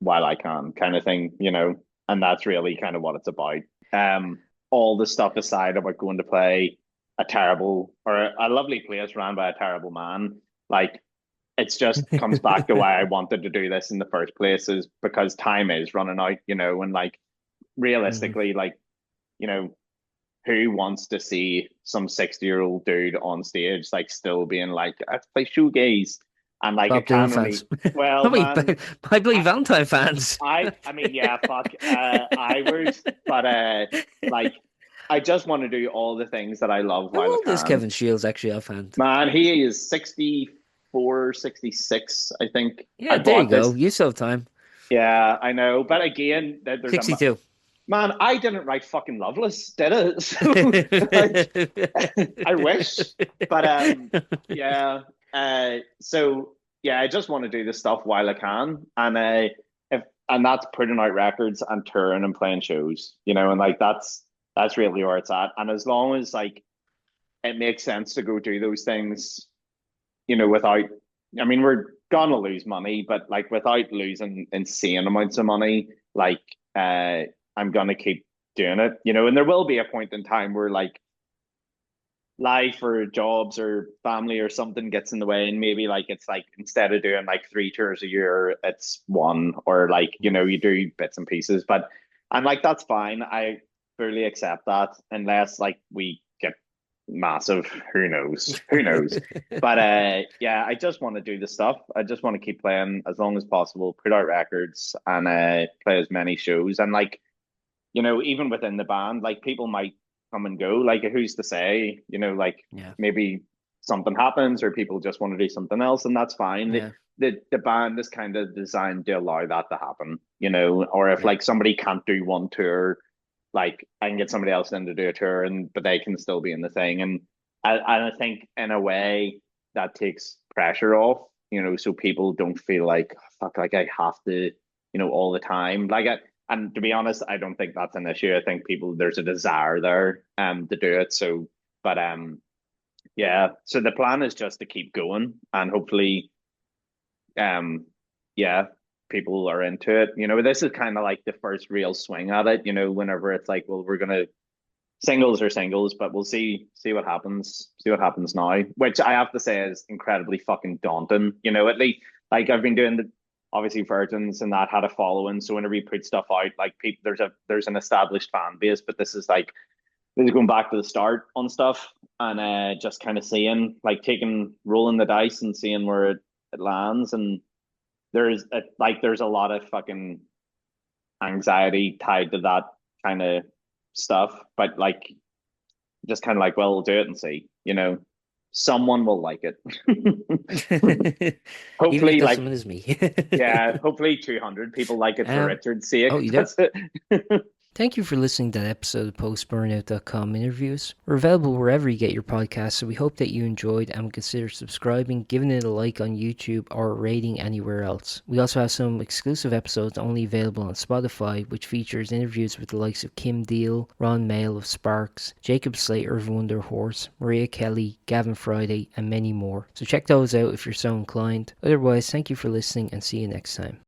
while I can, kind of thing, and that's really kind of what it's about. All the stuff aside about going to play a terrible or a lovely place ran by a terrible man, like it's just comes back to why I wanted to do this in the first place is because time is running out, and like Hmm. realistically, like, you know, who wants to see some 60-year-old dude on stage like still being like, let's play shoegaze, and like Bob it Dylan can fans. only well, Probably, man, probably I Valentine fans. I mean, yeah, fuck, I would, but like I just want to do all the things that I love How while I old is can. Kevin Shields actually offhand? Man, he is 64, 66, I think. I Yeah, there you bought go. this. You still have time. Yeah, I know. But again, there's a 62. man, I didn't write fucking Loveless, did it? So like I wish. But yeah. So yeah, I just want to do this stuff while I can. And if and that's putting out records and touring and playing shows, and like that's really where it's at. And as long as like it makes sense to go do those things, without, I mean, we're gonna lose money, but like without losing insane amounts of money, like I'm gonna keep doing it, and there will be a point in time where like life or jobs or family or something gets in the way, and maybe like it's like instead of doing like 3 tours a year, it's one, or like you do bits and pieces, but I'm like that's fine. I fully accept that unless like we get massive, who knows, but yeah, I just want to do the stuff. I just want to keep playing as long as possible, put out records, and play as many shows, and like even within the band, like people might come and go. Like who's to say, like Yeah, maybe something happens or people just want to do something else, and that's fine. The yeah, the band is kind of designed to allow that to happen, or if yeah. like somebody can't do one tour, like I can get somebody else in to do a tour, and but they can still be in the thing. And I think in a way that takes pressure off, so people don't feel like fuck, like I have to, all the time. And to be honest, I don't think that's an issue. I think people there's a desire there to do it. So, but yeah. So the plan is just to keep going, and hopefully um yeah, people are into it. This is kind of like the first real swing at it, whenever it's like, well, we're gonna singles or singles, but we'll see what happens. See what happens now, which I have to say is incredibly fucking daunting. At least like I've been doing the obviously Virgins and that had a following. So whenever you put stuff out, like people there's an established fan base, but this is going back to the start on stuff, and just kind of seeing like taking rolling the dice and seeing where it lands. And there's a lot of fucking anxiety tied to that kind of stuff, but like just kind of like, well, we'll do it and see. Someone will like it. Even if Hopefully, that like, someone is me. yeah, hopefully 200 people like it for um, Richard's sake. oh, you do? That's it. Thank you for listening to that episode of Post-Burnout.com interviews. We're available wherever you get your podcasts, so we hope that you enjoyed and would consider subscribing, giving it a like on YouTube, or a rating anywhere else. We also have some exclusive episodes only available on Spotify, which features interviews with the likes of Kim Deal, Ron Mail of Sparks, Jacob Slater of Wonder Horse, Maria Kelly, Gavin Friday, and many more. So check those out if you're so inclined. Otherwise, thank you for listening and see you next time.